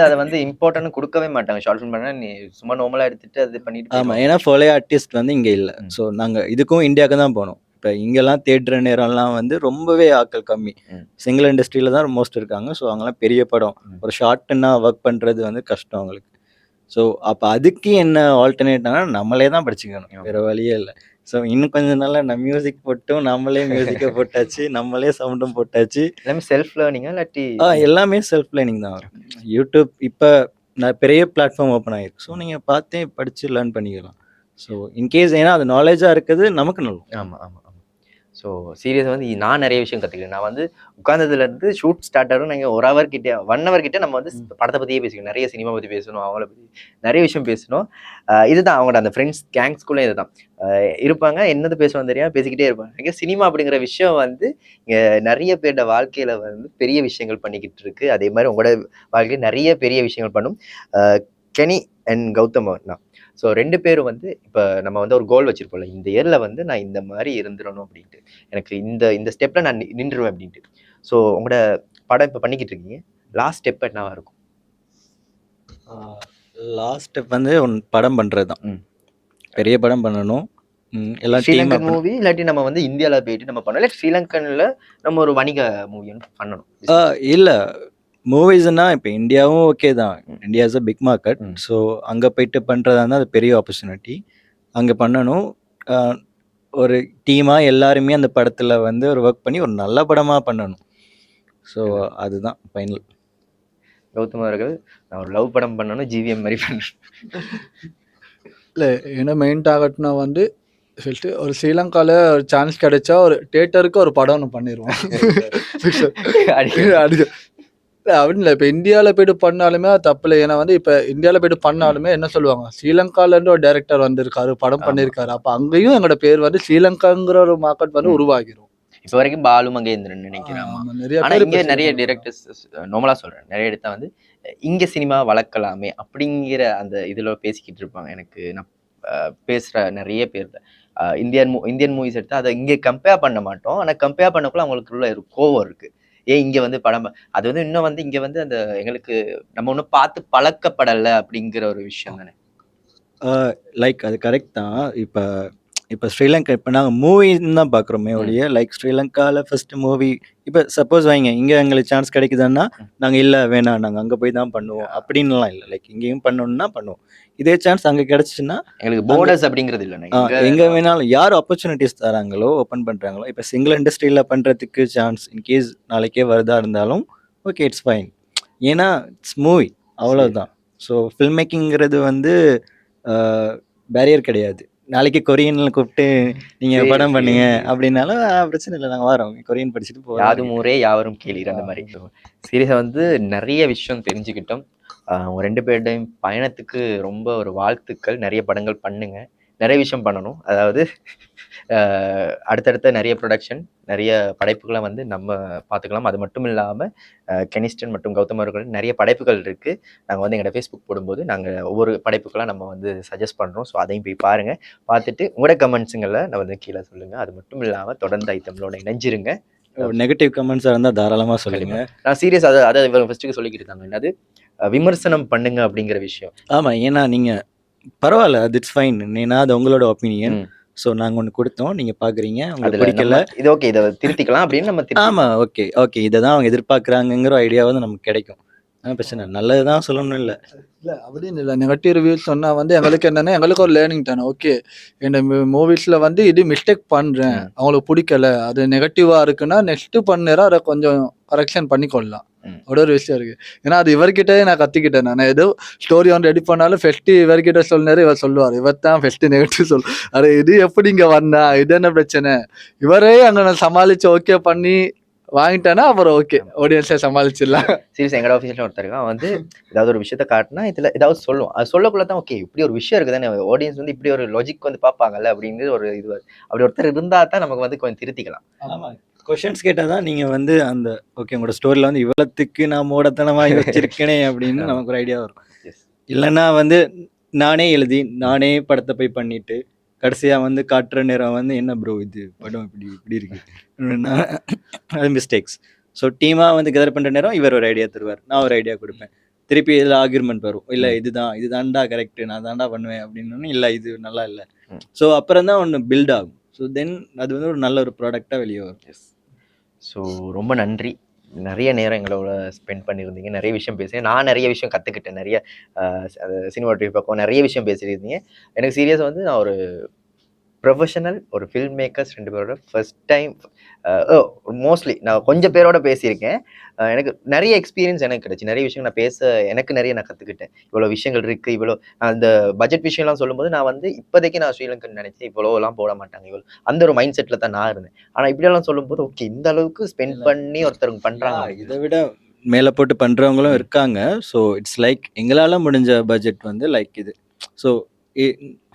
[SPEAKER 3] அதை வந்து இம்பார்ட்டன்ட் கொடுக்கவே மாட்டாங்க. ஷார்ட் ஃபிலிம் பண்ணா நீ சும்மா நார்மலாக எடுத்துட்டு அது பண்ணிட்டு.
[SPEAKER 2] ஆமாம், ஏன்னா ஃபோலே ஆர்டிஸ்ட் வந்து இங்கே இல்லை. ஸோ நாங்கள் இதுக்கும் இந்தியாவுக்கு தான் போனோம். இப்போ இங்கெல்லாம் தேடுற நேரம்லாம் வந்து ரொம்பவே ஆட்கள் கம்மி, சிங்கிள் இண்டஸ்ட்ரியில் தான் மோஸ்ட் இருக்காங்க. ஸோ அவங்களாம் பெரிய படம் ஒரு ஷார்ட்னா ஒர்க் பண்ணுறது வந்து கஷ்டம் அவங்களுக்கு. ஸோ அப்போ அதுக்கு என்ன ஆல்டர்னேட்னா நம்மளே தான் படிச்சுக்கணும், வேற வழியே இல்லை. ஸோ இன்னும் கொஞ்சம் நாள்ல நான் மியூசிக் போட்டும் நம்மளே மியூசிக்கை போட்டாச்சு, நம்மளே சவுண்டும் போட்டாச்சு.
[SPEAKER 3] எல்லாமே செல்ஃப் லேர்னிங்கா இல்லாட்டி
[SPEAKER 2] எல்லாமே செல்ஃப் லேர்னிங் தான். யூடியூப் இப்போ நான் பெரிய பிளாட்ஃபார்ம் ஓப்பன் ஆகிருக்கு. ஸோ நீங்கள் பார்த்தே படித்து லேர்ன் பண்ணிக்கலாம். ஸோ இன்கேஸ் ஏன்னா அது நாலேஜாக இருக்குது நமக்கு நல்லது.
[SPEAKER 3] ஆமாம் ஆமாம் ஆமாம். ஸோ சீரியஸாக வந்து நான் நிறைய விஷயம் கற்றுக்கிறேன். நான் வந்து உட்காந்ததுலேருந்து ஷூட் ஸ்டார்ட் ஆகும் நாங்கள் 1 hour கிட்டே 1 hour கிட்டே நம்ம வந்து படத்தை பற்றியே பேசிக்கணும், நிறைய சினிமா பற்றி பேசணும், அவங்கள பற்றி நிறைய விஷயம் பேசணும். இதுதான் அவங்களோட அந்த ஃப்ரெண்ட்ஸ் கேங்ஸ்குள்ளே இதுதான் இருப்பாங்க. என்னது பேசுவாங்க தெரியாது, பேசிக்கிட்டே இருப்பாங்க. இங்கே சினிமா அப்படிங்கிற விஷயம் வந்து இங்கே நிறைய பேரோட வாழ்க்கையில் வந்து பெரிய விஷயங்கள் பண்ணிக்கிட்டு இருக்கு. அதே மாதிரி உங்களோட வாழ்க்கையில் நிறைய பெரிய விஷயங்கள் பண்ணும். கெனி அண்ட் கௌதம் தான். ஸோ 2 பேரும் வந்து இப்போ நம்ம வந்து ஒரு கோல் வச்சிருப்போம்ல, இந்த இயரில் வந்து நான் இந்த மாதிரி இருந்துடணும் அப்படின்ட்டு, எனக்கு இந்த ஸ்டெப்பில் நான் நின்றுடுவேன் அப்படின்ட்டு. ஸோ உங்களோட படம் இப்போ பண்ணிக்கிட்டு இருக்கீங்க, லாஸ்ட் ஸ்டெப் என்னவா இருக்கும்?
[SPEAKER 2] லாஸ்ட் ஸ்டெப் வந்து படம் பண்ணுறது தான். பெரிய படம் பண்ணணும். எல்லாம்
[SPEAKER 3] ஸ்ரீலங்கன் மூவி இல்லாட்டி நம்ம வந்து இந்தியாவில் போயிட்டு நம்ம பண்ணலாம், இல்லை ஸ்ரீலங்கனில் நம்ம ஒரு வணிக மூவி பண்ணணும்?
[SPEAKER 2] இல்லை, மூவிஸ்னா இப்போ இந்தியாவும் ஓகே தான், India is a big market. So அங்கே போயிட்டு பண்ணுறதா இருந்தால் அது பெரிய ஆப்பர்ச்சுனிட்டி. அங்கே பண்ணணும், ஒரு டீமாக எல்லாருமே அந்த படத்தில் வந்து ஒரு ஒர்க் பண்ணி ஒரு நல்ல படமாக பண்ணணும். ஸோ அதுதான் ஃபைனல்.
[SPEAKER 3] கௌதம் அவர்கள், நான் ஒரு லவ் படம் பண்ணணும், ஜிவிஎம் மாதிரி பண்ணணும்.
[SPEAKER 1] இல்லை, ஏன்னா மெயின் டார்கெட்னா வந்து ஃபஸ்ட்டு ஒரு ஸ்ரீலங்காவில் ஒரு சான்ஸ் கிடைச்சா ஒரு தியேட்டருக்கு ஒரு படம் ஒன்று பண்ணிடுவோம். அப்படின்னு இல்லை, இப்போ இந்தியாவில் போய்ட்டு பண்ணாலுமே அது தப்பு இல்லை. ஏன்னா வந்து இப்போ இந்தியாவில் போய்ட்டு பண்ணாலுமே என்ன சொல்லுவாங்க, ஸ்ரீலங்காலேருந்து ஒரு டைரக்டர் வந்திருக்காரு, படம் பண்ணியிருக்காரு, அப்போ அங்கேயும் எங்களோட பேர் வந்து ஸ்ரீலங்காங்கிற ஒரு மார்க்கெட் வந்து உருவாகிரும்.
[SPEAKER 3] இப்போ வரைக்கும் பாலு மகேந்திரன் நினைக்கிறேன். ஆனால் இங்கே நிறைய டைரக்டர்ஸ் நார்மலாக சொல்கிறேன், நிறைய இடத்த வந்து இங்கே சினிமா வளர்க்கலாமே அப்படிங்கிற அந்த இதில் பேசிக்கிட்டு இருப்பாங்க. எனக்கு நான் பேசுகிற நிறைய பேர் இந்தியன் மூவிஸ் எடுத்தால் அதை இங்கே கம்பேர் பண்ண மாட்டோம், ஆனால் கம்பேர் பண்ணக்குள்ள அவங்களுக்குள்ள ஒரு கோவம் இருக்குது. ஏன் இங்கே வந்து படம் அது வந்து இன்னும் வந்து இங்கே வந்து அந்த எங்களுக்கு நம்ம ஒன்றும் பார்த்து பழக்கப்படலை அப்படிங்கிற ஒரு விஷயம் தானே.
[SPEAKER 2] லைக் அது கரெக்ட் தான். இப்போ ஸ்ரீலங்கா இப்போ நாங்கள் மூவின்னு தான் பார்க்குறோமே ஒழிய, லைக் ஸ்ரீலங்காவில் ஃபஸ்ட்டு மூவி இப்போ சப்போஸ் வைங்க இங்கே எங்களுக்கு சான்ஸ் கிடைக்குதுன்னா நாங்கள் இல்லை வேணாம் நாங்கள் அங்கே போய் தான் பண்ணுவோம் அப்படின்லாம் இல்லை. லைக் இங்கேயும் பண்ணணும்னா பண்ணுவோம். இதே சான்ஸ் அங்கே கிடச்சிச்சின்னா
[SPEAKER 3] எங்களுக்கு போர்டர்ஸ் அப்படிங்கிறது இல்லை,
[SPEAKER 2] எங்கே வேணாலும் யார் ஆப்பர்ச்சுனிட்டிஸ் தராங்களோ ஓப்பன் பண்ணுறாங்களோ, இப்போ சிங்கிள் இண்டஸ்ட்ரியில் பண்ணுறதுக்கு சான்ஸ் இன்கேஸ் நாளைக்கே வருதா இருந்தாலும் ஓகே, இட்ஸ் ஃபைன். ஏன்னா இட்ஸ் மூவி, அவ்வளோதான். ஸோ ஃபில்ம் மேக்கிங்கிறது வந்து பேரியர் கிடையாது. நாளைக்கு கொரியன்ல கூப்பிட்டு நீங்க படம் பண்ணுங்க அப்படின்னாலும் பிரச்சனை இல்லை, நாங்கள் வரோம், கொரியன் படிச்சுட்டு போவோம். யாதும் ஊரே யாவரும் கேளீர் அந்த மாதிரி.
[SPEAKER 3] சீரியஸாக வந்து நிறைய விஷயம் தெரிஞ்சுக்கிட்டோம். உங்க 2 பேருடையும் பயணத்துக்கு ரொம்ப ஒரு வாழ்த்துக்கள். நிறைய படங்கள் பண்ணுங்க, நிறைய விஷயம் பண்ணணும். அதாவது அடுத்தடுத்த நிறைய ப்ரொடக்ஷன், நிறைய படைப்புகளை வந்து நம்ம பார்த்துக்கலாம். அது மட்டும் இல்லாமல் கெனிஸ்டன் மற்றும் கௌதம் அவர்கள் நிறைய படைப்புகள் இருக்குது. நாங்கள் வந்து எங்களோட ஃபேஸ்புக் போடும்போது நாங்கள் ஒவ்வொரு படைப்புக்கெல்லாம் நம்ம வந்து சஜஸ்ட் பண்ணுறோம். ஸோ அதையும் போய் பாருங்கள். பார்த்துட்டு உங்களோட கமெண்ட்ஸுங்களை நான் வந்து கீழே சொல்லுங்கள். அது மட்டும் இல்லாமல் தொடர்ந்து ஐட்டங்களோட இணைஞ்சிருங்க.
[SPEAKER 2] நெகட்டிவ் கமெண்ட்ஸாக இருந்தால் தாராளமாக சொல்லுங்க.
[SPEAKER 3] நான் சீரியஸ் அதை ஃபஸ்ட்டுக்கு சொல்லிக்கிட்டு இருந்தாங்க, என்னது விமர்சனம் பண்ணுங்க அப்படிங்கிற விஷயம்.
[SPEAKER 2] ஆமாம், ஏன்னா நீங்கள் பரவாயில்ல, அது இட்ஸ் ஃபைன். ஏன்னா அது உங்களோட ஒப்பீனியன். ஸோ நாங்கள் ஒன்று கொடுத்தோம், நீங்கள் பார்க்குறீங்க, உங்களுக்கு பிடிக்கல,
[SPEAKER 3] இது ஓகே, இதை திருத்திக்கலாம் அப்படின்னு நம்ம.
[SPEAKER 2] ஆமாம், ஓகே இதை தான் அவங்க எதிர்பார்க்குறாங்கிற ஐடியா வந்து நமக்கு கிடைக்கும். பிரச்சனை நல்லது தான் சொல்லணும். இல்லை
[SPEAKER 1] அப்படின்னு இல்லை, நெகட்டிவ் ரிவ்யூஸ் சொன்னால் வந்து எங்களுக்கு என்னென்னா எங்களுக்கு ஒரு லேர்னிங் தானே. ஓகே, இந்த மூவிஸில் வந்து இது மிஸ்டேக் பண்ணுறேன், அவங்களுக்கு பிடிக்கல, அது நெகட்டிவாக இருக்குன்னா நெக்ஸ்ட்டு பண்ணுறேன், அதை கொஞ்சம் கரெக்ஷன் பண்ணிக்கொள்ளலாம். அப்படி ஒரு விஷயம் இருக்குது. ஏன்னா அது இவர்கிட்டே நான் கற்றுக்கிட்டேன். நான் ஏதோ ஸ்டோரி ஒன்று ரெடி பண்ணாலும் ஃபஸ்ட்டு இவர்கிட்ட சொன்னார், இவர் சொல்லுவார், இவர் தான் ஃபஸ்ட்டு நெகட்டிவ் அது இது எப்படி இங்கே வந்தா, இது என்ன பிரச்சனை, இவரே அங்கே நான் சமாளித்து ஓகே பண்ணி வாங்கிட்டேன்னா அப்புறம் ஓகே, ஆடியன்ஸை சமாளிச்சிடலாம்.
[SPEAKER 3] சீரியஸ் எங்களோட ஆஃபீஸில் ஒருத்தர் வந்து ஏதாவது ஒரு விஷயத்த காட்டினா இதில் ஏதாவது சொல்லுவோம், அது சொல்லக்குள்ள தான் ஓகே இப்படி ஒரு விஷயம் இருக்குது தானே, ஆடியன்ஸ் வந்து இப்படி ஒரு லாஜிக் வந்து பார்ப்பாங்கல்ல அப்படிங்கிறது ஒரு இது. அப்படி ஒருத்தர் இருந்தால் தான் நமக்கு வந்து கொஞ்சம் திருத்திக்கலாம்.
[SPEAKER 2] ஆமாம், கொஷின்ஸ் கேட்டால் தான் நீங்கள் வந்து அந்த ஓகே உங்களோட ஸ்டோரியில் வந்து இவ்வளோத்துக்கு நான் மூடத்தனமாக வச்சிருக்கேனே அப்படின்னு நமக்கு ஒரு ஐடியா வரும். இல்லைன்னா வந்து நானே எழுதி நானே படத்தை போய் பண்ணிட்டு கடைசியாக வந்து காட்டுற நேரம் வந்து என்ன ப்ரோ இது படம் இப்படி இருக்கு, அது மிஸ்டேக்ஸ். ஸோ டீமாக வந்து கெதர் பண்ணுற நேரம் இவர் ஒரு ஐடியா தருவார், நான் ஒரு ஐடியா கொடுப்பேன், திருப்பி இதில் ஆர்கியூமெண்ட் வரும், இல்லை இது தாண்டா கரெக்டு, நான் தாண்டா பண்ணுவேன் அப்படின்னு, இல்லை இது நல்லா இல்லை. ஸோ அப்புறம் தான் ஒன்று பில்ட் ஆகும். ஸோ தென் அது வந்து ஒரு நல்ல ஒரு ப்ராடக்டாக வெளியே வரும்.
[SPEAKER 3] ஸோ ரொம்ப நன்றி, நிறைய நேரம் எங்களோட ஸ்பெண்ட் பண்ணியிருந்தீங்க. நிறைய விஷயம் பேசுனீங்க. நான் நிறைய விஷயம் கற்றுக்கிட்டேன். நிறைய சினிமாட்டோகிராஃபி பக்கம் நிறைய விஷயம் பேசியிருந்தீங்க. எனக்கு சீரியஸாக வந்து நான் ஒரு ப்ரொஃபஷனல் ஒரு ஃபில்ம் மேக்கர்ஸ் 2 பேரோட ஃபர்ஸ்ட் டைம் மோஸ்ட்லி நான் கொஞ்சம் பேரோட பேசியிருக்கேன். எனக்கு நிறைய எக்ஸ்பீரியன்ஸ் எனக்கு கிடைச்சு. நிறைய விஷயங்கள் நான் பேச எனக்கு நிறைய நான் கற்றுக்கிட்டேன். இவ்வளோ விஷயங்கள் இருக்குது. இவ்வளோ அந்த பட்ஜெட் விஷயம்லாம் சொல்லும்போது நான் வந்து இப்போதைக்கு நான் ஸ்ரீலங்கன் நினச்சேன். இவ்வளோலாம் போட மாட்டாங்க. இவ்வளோ அந்த ஒரு மைண்ட் செட்டில் தான் நான் இருந்தேன். ஆனால் இப்படியெல்லாம் சொல்லும்போது ஓகே இந்த அளவுக்கு ஸ்பெண்ட் பண்ணி ஒருத்தருங்க பண்ணுறாங்க.
[SPEAKER 2] இதை விட மேலே போட்டு பண்ணுறவங்களும் இருக்காங்க. ஸோ இட்ஸ் லைக் எங்களால் முடிஞ்ச பட்ஜெட் வந்து லைக் இது. So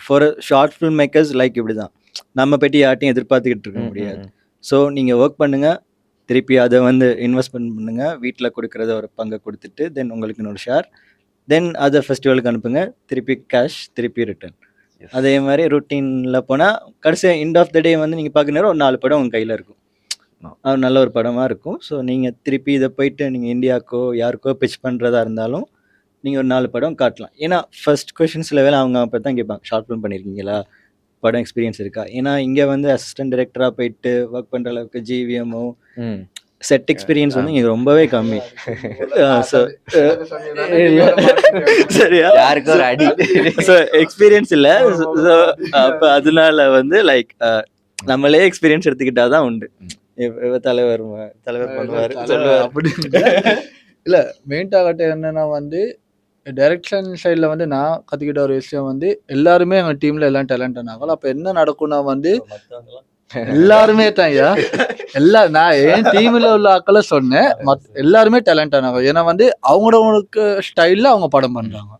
[SPEAKER 2] for short film makers like இப்படி தான் நம்ம பெட்டி யார்ட்டையும் எதிர்பார்த்துக்கிட்டு இருக்க முடியாது. ஸோ நீங்கள் ஒர்க் பண்ணுங்கள், திருப்பி அதை வந்து இன்வெஸ்ட்மெண்ட் பண்ணுங்கள், வீட்டில் கொடுக்குறத ஒரு பங்கை கொடுத்துட்டு தென் உங்களுக்கு இன்னொரு ஷேர், தென் அதை ஃபெஸ்டிவலுக்கு அனுப்புங்க, திருப்பி கேஷ், திருப்பி ரிட்டர்ன். அதே மாதிரி ருட்டீனில் போனால் கடைசி எண்ட் ஆஃப் த டே வந்து நீங்கள் பார்க்க நேரம் ஒரு 4 படம் உங்கள் கையில் இருக்கும். அது நல்ல ஒரு படமாக இருக்கும். ஸோ நீங்கள் திருப்பி இதை போயிட்டு நீங்கள் இந்தியாவுக்கோ யாருக்கோ பிச் பண்ணுறதா இருந்தாலும் நீங்கள் ஒரு 4 படம் காட்டலாம். ஏன்னா ஃபர்ஸ்ட் கொஷின்ஸில் வேலை அவங்க அப்போ தான் கேட்பாங்க, ஷார்ட் ஃபிலிம் பண்ணியிருக்கீங்களா, படம் எக்ஸ்பீரியன்ஸ் இருக்கா. ஏன்னா இங்கே வந்து அசிஸ்டன்ட் டைரக்டராக போயிட்டு ஒர்க் பண்ணுற அளவுக்கு ஜிவிஎம்மோ செட் எக்ஸ்பீரியன்ஸ் வந்து இங்கே ரொம்பவே கம்மி. சரியா,
[SPEAKER 3] யாருக்கும் ஒரு அடி
[SPEAKER 2] ஸோ எக்ஸ்பீரியன்ஸ் இல்லை. ஸோ அப்போ அதனால வந்து லைக் நம்மளே எக்ஸ்பீரியன்ஸ் எடுத்துக்கிட்டா தான் உண்டு. தலைவர் பண்ணுவார் சொல்லுவார்
[SPEAKER 1] அப்படி இல்ல. மெயின் டார்கெட் என்னன்னா வந்து டைரக்ஷன் சைடில் வந்து நான் கற்றுக்கிட்ட ஒரு விஷயம் வந்து எல்லாருமே எங்கள் டீமில் எல்லாம் டேலண்ட் ஆனாங்களோ. அப்போ என்ன நடக்கும்னா வந்து எல்லாருமே தான் ஐயா நான் என் டீமில் உள்ள ஆக்களை சொன்னேன், எல்லாருமே டேலண்ட் ஆனாங்க. ஏன்னா வந்து அவங்களோட ஸ்டைலில் அவங்க படம் பண்ணுறாங்க.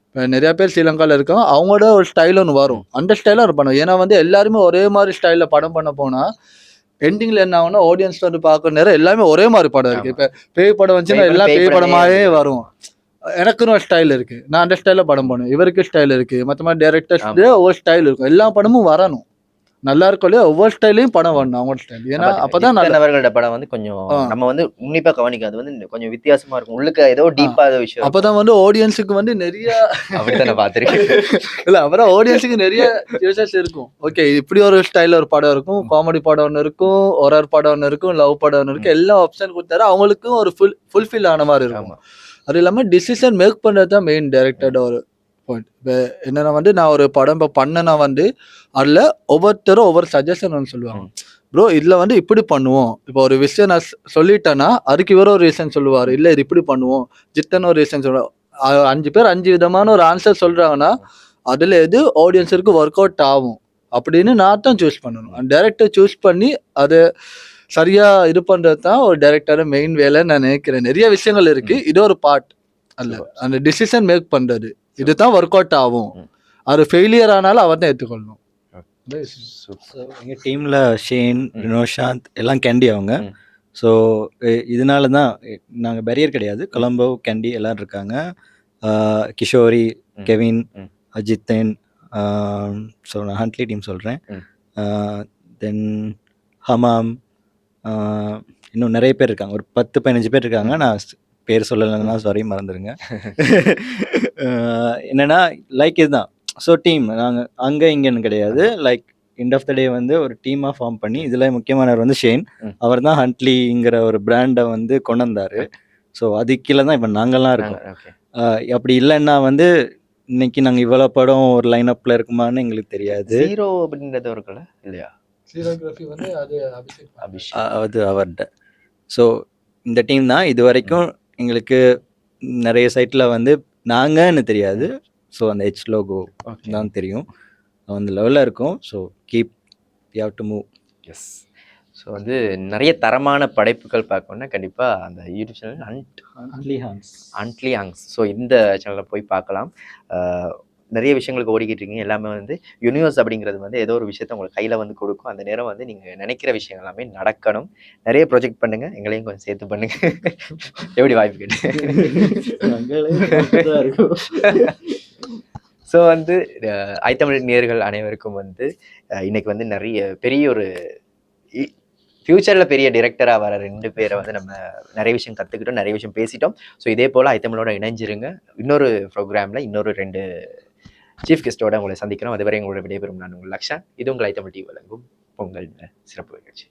[SPEAKER 1] இப்போ நிறைய பேர் ஸ்ரீலங்காவில் இருக்காங்க, அவங்களோட ஒரு ஸ்டைல் ஒன்று வரும், அந்த ஸ்டைலில் ஒரு பண்ணுவோம். ஏன்னா வந்து எல்லாருமே ஒரே மாதிரி ஸ்டைலில் படம் பண்ண போனால் எண்டிங்கில் என்ன ஆகும்னா ஆடியன்ஸ் வந்து பார்க்குற நேரம் எல்லாமே ஒரே மாதிரி படம் இருக்குது. இப்போ பேய் படம் வந்துச்சுன்னா எல்லாம் பேய் படமாகவே வரும். எனக்குன்னு ஒரு ஸ்டைல் இருக்குது, நான் அந்த ஸ்டைலில் படம் பண்ணுவேன். இவருக்கு ஸ்டைல் இருக்குது, மற்ற மாதிரி டேரக்டர்ஸ் ஒவ்வொரு ஸ்டைல் இருக்கும். எல்லா படமும் வரணும், நல்லா இருக்கும் இல்லையா, ஒவ்வொரு ஸ்டைலையும் படம் வரணும் அவங்களோட ஸ்டைல். ஏன்னா அப்பதான்
[SPEAKER 3] நல்லவர்களோட படம் வந்து கொஞ்சம் நம்ம வந்து உன்னிப்பா கவனிக்கும். அது வந்து கொஞ்சம் வித்தியாசமா இருக்கும், உள்ளுக்கு ஏதோ டீப்பா ஏதோ விஷயம்.
[SPEAKER 1] அப்பதான் வந்து ஆடியன்ஸுக்கு வந்து நிறைய
[SPEAKER 3] அப்படித்தான் நான் பார்த்திருக்கேன்.
[SPEAKER 1] இல்ல அப்புறம் ஆடியன்ஸுக்கு நிறைய யூசஸ் இருக்கும். ஓகே இப்படி ஒரு ஸ்டைல்ல ஒரு படம் இருக்கும், காமெடி படம் ஒன்று இருக்கும், ஹொரர் படம் ஒன்று இருக்கும், லவ் படம் ஒன்று இருக்கும். எல்லா ஆப்ஷன் கொடுத்தாரு, அவங்களுக்கும் ஒரு ஃபுல்ஃபில் ஆன மாதிரி இருக்கும். அது இல்லாமல் டிசிஷன் மேக் பண்ணுறது தான் மெயின் டைரக்டரோட ஒரு பாயிண்ட். இப்போ என்னன்னா வந்து நான் ஒரு படம் இப்போ பண்ணேன்னா வந்து அதில் ஒவ்வொருத்தரும் ஒவ்வொரு சஜஷன் ஒன்று சொல்லுவாங்க. ப்ரோ இதில் வந்து இப்படி பண்ணுவோம், இப்போ ஒரு விஷயம் நான் சொல்லிட்டேன்னா அதுக்கு இவர ஒரு ரீசன் சொல்லுவார், இல்லை இது இப்படி பண்ணுவோம், ஜித்தன் ஒரு ரீசன் சொல்லுவார். 5 பேர் 5 விதமான ஒரு ஆன்சர் சொல்கிறாங்கன்னா அதில் எது ஆடியன்ஸருக்கு ஒர்க் அவுட் ஆகும் அப்படின்னு நான் தான் சூஸ் பண்ணணும். டைரக்டர் சூஸ் பண்ணி அதை சரியா இது பண்றது தான் ஒரு டைரக்டரோட மெயின் வேலைன்னு நான் நினைக்கிறேன். நிறைய விஷயங்கள் இருக்கு, இது ஒரு பார்ட் அல்ல. அந்த டிசிஷன் மேக் பண்றது இதுதான் ஒர்க் அவுட் ஆகும், அது ஃபெயிலியர் ஆனாலும் அவர் தான் ஏற்றுக்கொள்ளணும்.
[SPEAKER 2] எங்கள் டீமில் ஷேன், ரினோஷாந்த் எல்லாம் கேண்டி அவங்க. ஸோ இதனால தான் நாங்கள் பேரியர் கிடையாது, கொலம்போ கேண்டி எல்லோரும் இருக்காங்க. கிஷோரி, கெவின், அஜித்தன், ஸோ நான் ஹண்ட்லி டீம் சொல்கிறேன். தென் ஹமாம், இன்னும் நிறைய பேர் இருக்காங்க, ஒரு 10-15 பேர் இருக்காங்க. நான் பேர் சொல்லலைன்னா சாரி, மறந்துடுங்க. என்னென்னா லைக் இதுதான். ஸோ டீம் நாங்கள் அங்கே இங்கேன்னு கிடையாது, லைக் எண்ட் ஆஃப் த டே வந்து ஒரு டீமாக ஃபார்ம் பண்ணி, இதில் முக்கியமானவர் வந்து ஷேன். அவர் தான் ஹண்ட்லிங்கிற ஒரு பிராண்டை வந்து கொண்டு வந்தார். ஸோ அதுக்கு கீழே தான் இப்போ நாங்கள்லாம் இருக்கோம். அப்படி இல்லைன்னா வந்து இன்னைக்கு நாங்கள் இவ்வளோ படம் ஒரு லைன் அப்பில் இருக்குமான்னு எங்களுக்கு தெரியாது.
[SPEAKER 3] ஹீரோ அப்படின்றது இருக்குல்ல இல்லையா,
[SPEAKER 2] அது அவர்கிட்ட. ஸோ இந்த டீம் தான் இது வரைக்கும் எங்களுக்கு நிறைய சைட்டில் வந்து நாங்கன்னு தெரியாது. ஸோ அந்த ஹெச் லோகோ தான் தெரியும், அந்த லெவலில் இருக்கும். So keep you have to move.
[SPEAKER 3] Yes. So வந்து நிறைய தரமான படைப்புகள் பார்க்கணுன்னா கண்டிப்பாக அந்த யூடியூப் சேனல் அன்ட்லி ஹாங்ஸ். ஸோ இந்த சேனலில் போய் பார்க்கலாம். நிறைய விஷயங்களுக்கு ஓடிக்கிட்டு இருக்கீங்க. எல்லாமே வந்து யூனிவர்ஸ் அப்படிங்கிறது வந்து ஏதோ ஒரு விஷயத்த உங்களுக்கு கையில் வந்து கொடுக்கும். அந்த நேரம் வந்து நீங்கள் நினைக்கிற விஷயம் எல்லாமே நடக்கணும். நிறைய ப்ரொஜெக்ட் பண்ணுங்கள், எங்களையும் கொஞ்சம் சேர்த்து பண்ணுங்க. எப்படி வாய்ப்பு கேட்டு. ஸோ வந்து ஐத்தமிழ் நேயர்கள் அனைவருக்கும் வந்து இன்னைக்கு வந்து நிறைய பெரிய ஒரு ஃப்யூச்சரில் பெரிய டிரெக்டராக வர 2 பேரை வந்து நம்ம நிறைய விஷயம் கற்றுக்கிட்டோம், நிறைய விஷயம் பேசிட்டோம். ஸோ இதே போல் ஐத்தமிழோட இணைஞ்சிருங்க. இன்னொரு ப்ரோக்ராமில் இன்னொரு 2 சீஃப் கெஸ்ட்டோட உங்களை சந்திக்கிறோம். அதுவரை உங்களோட விடைபெறும் நான் உங்கள் லக்ஷா. இது உங்கள் ஐத்தமிழ் டிவி வழங்கும் பொங்கல் சிறப்பு நிகழ்ச்சி.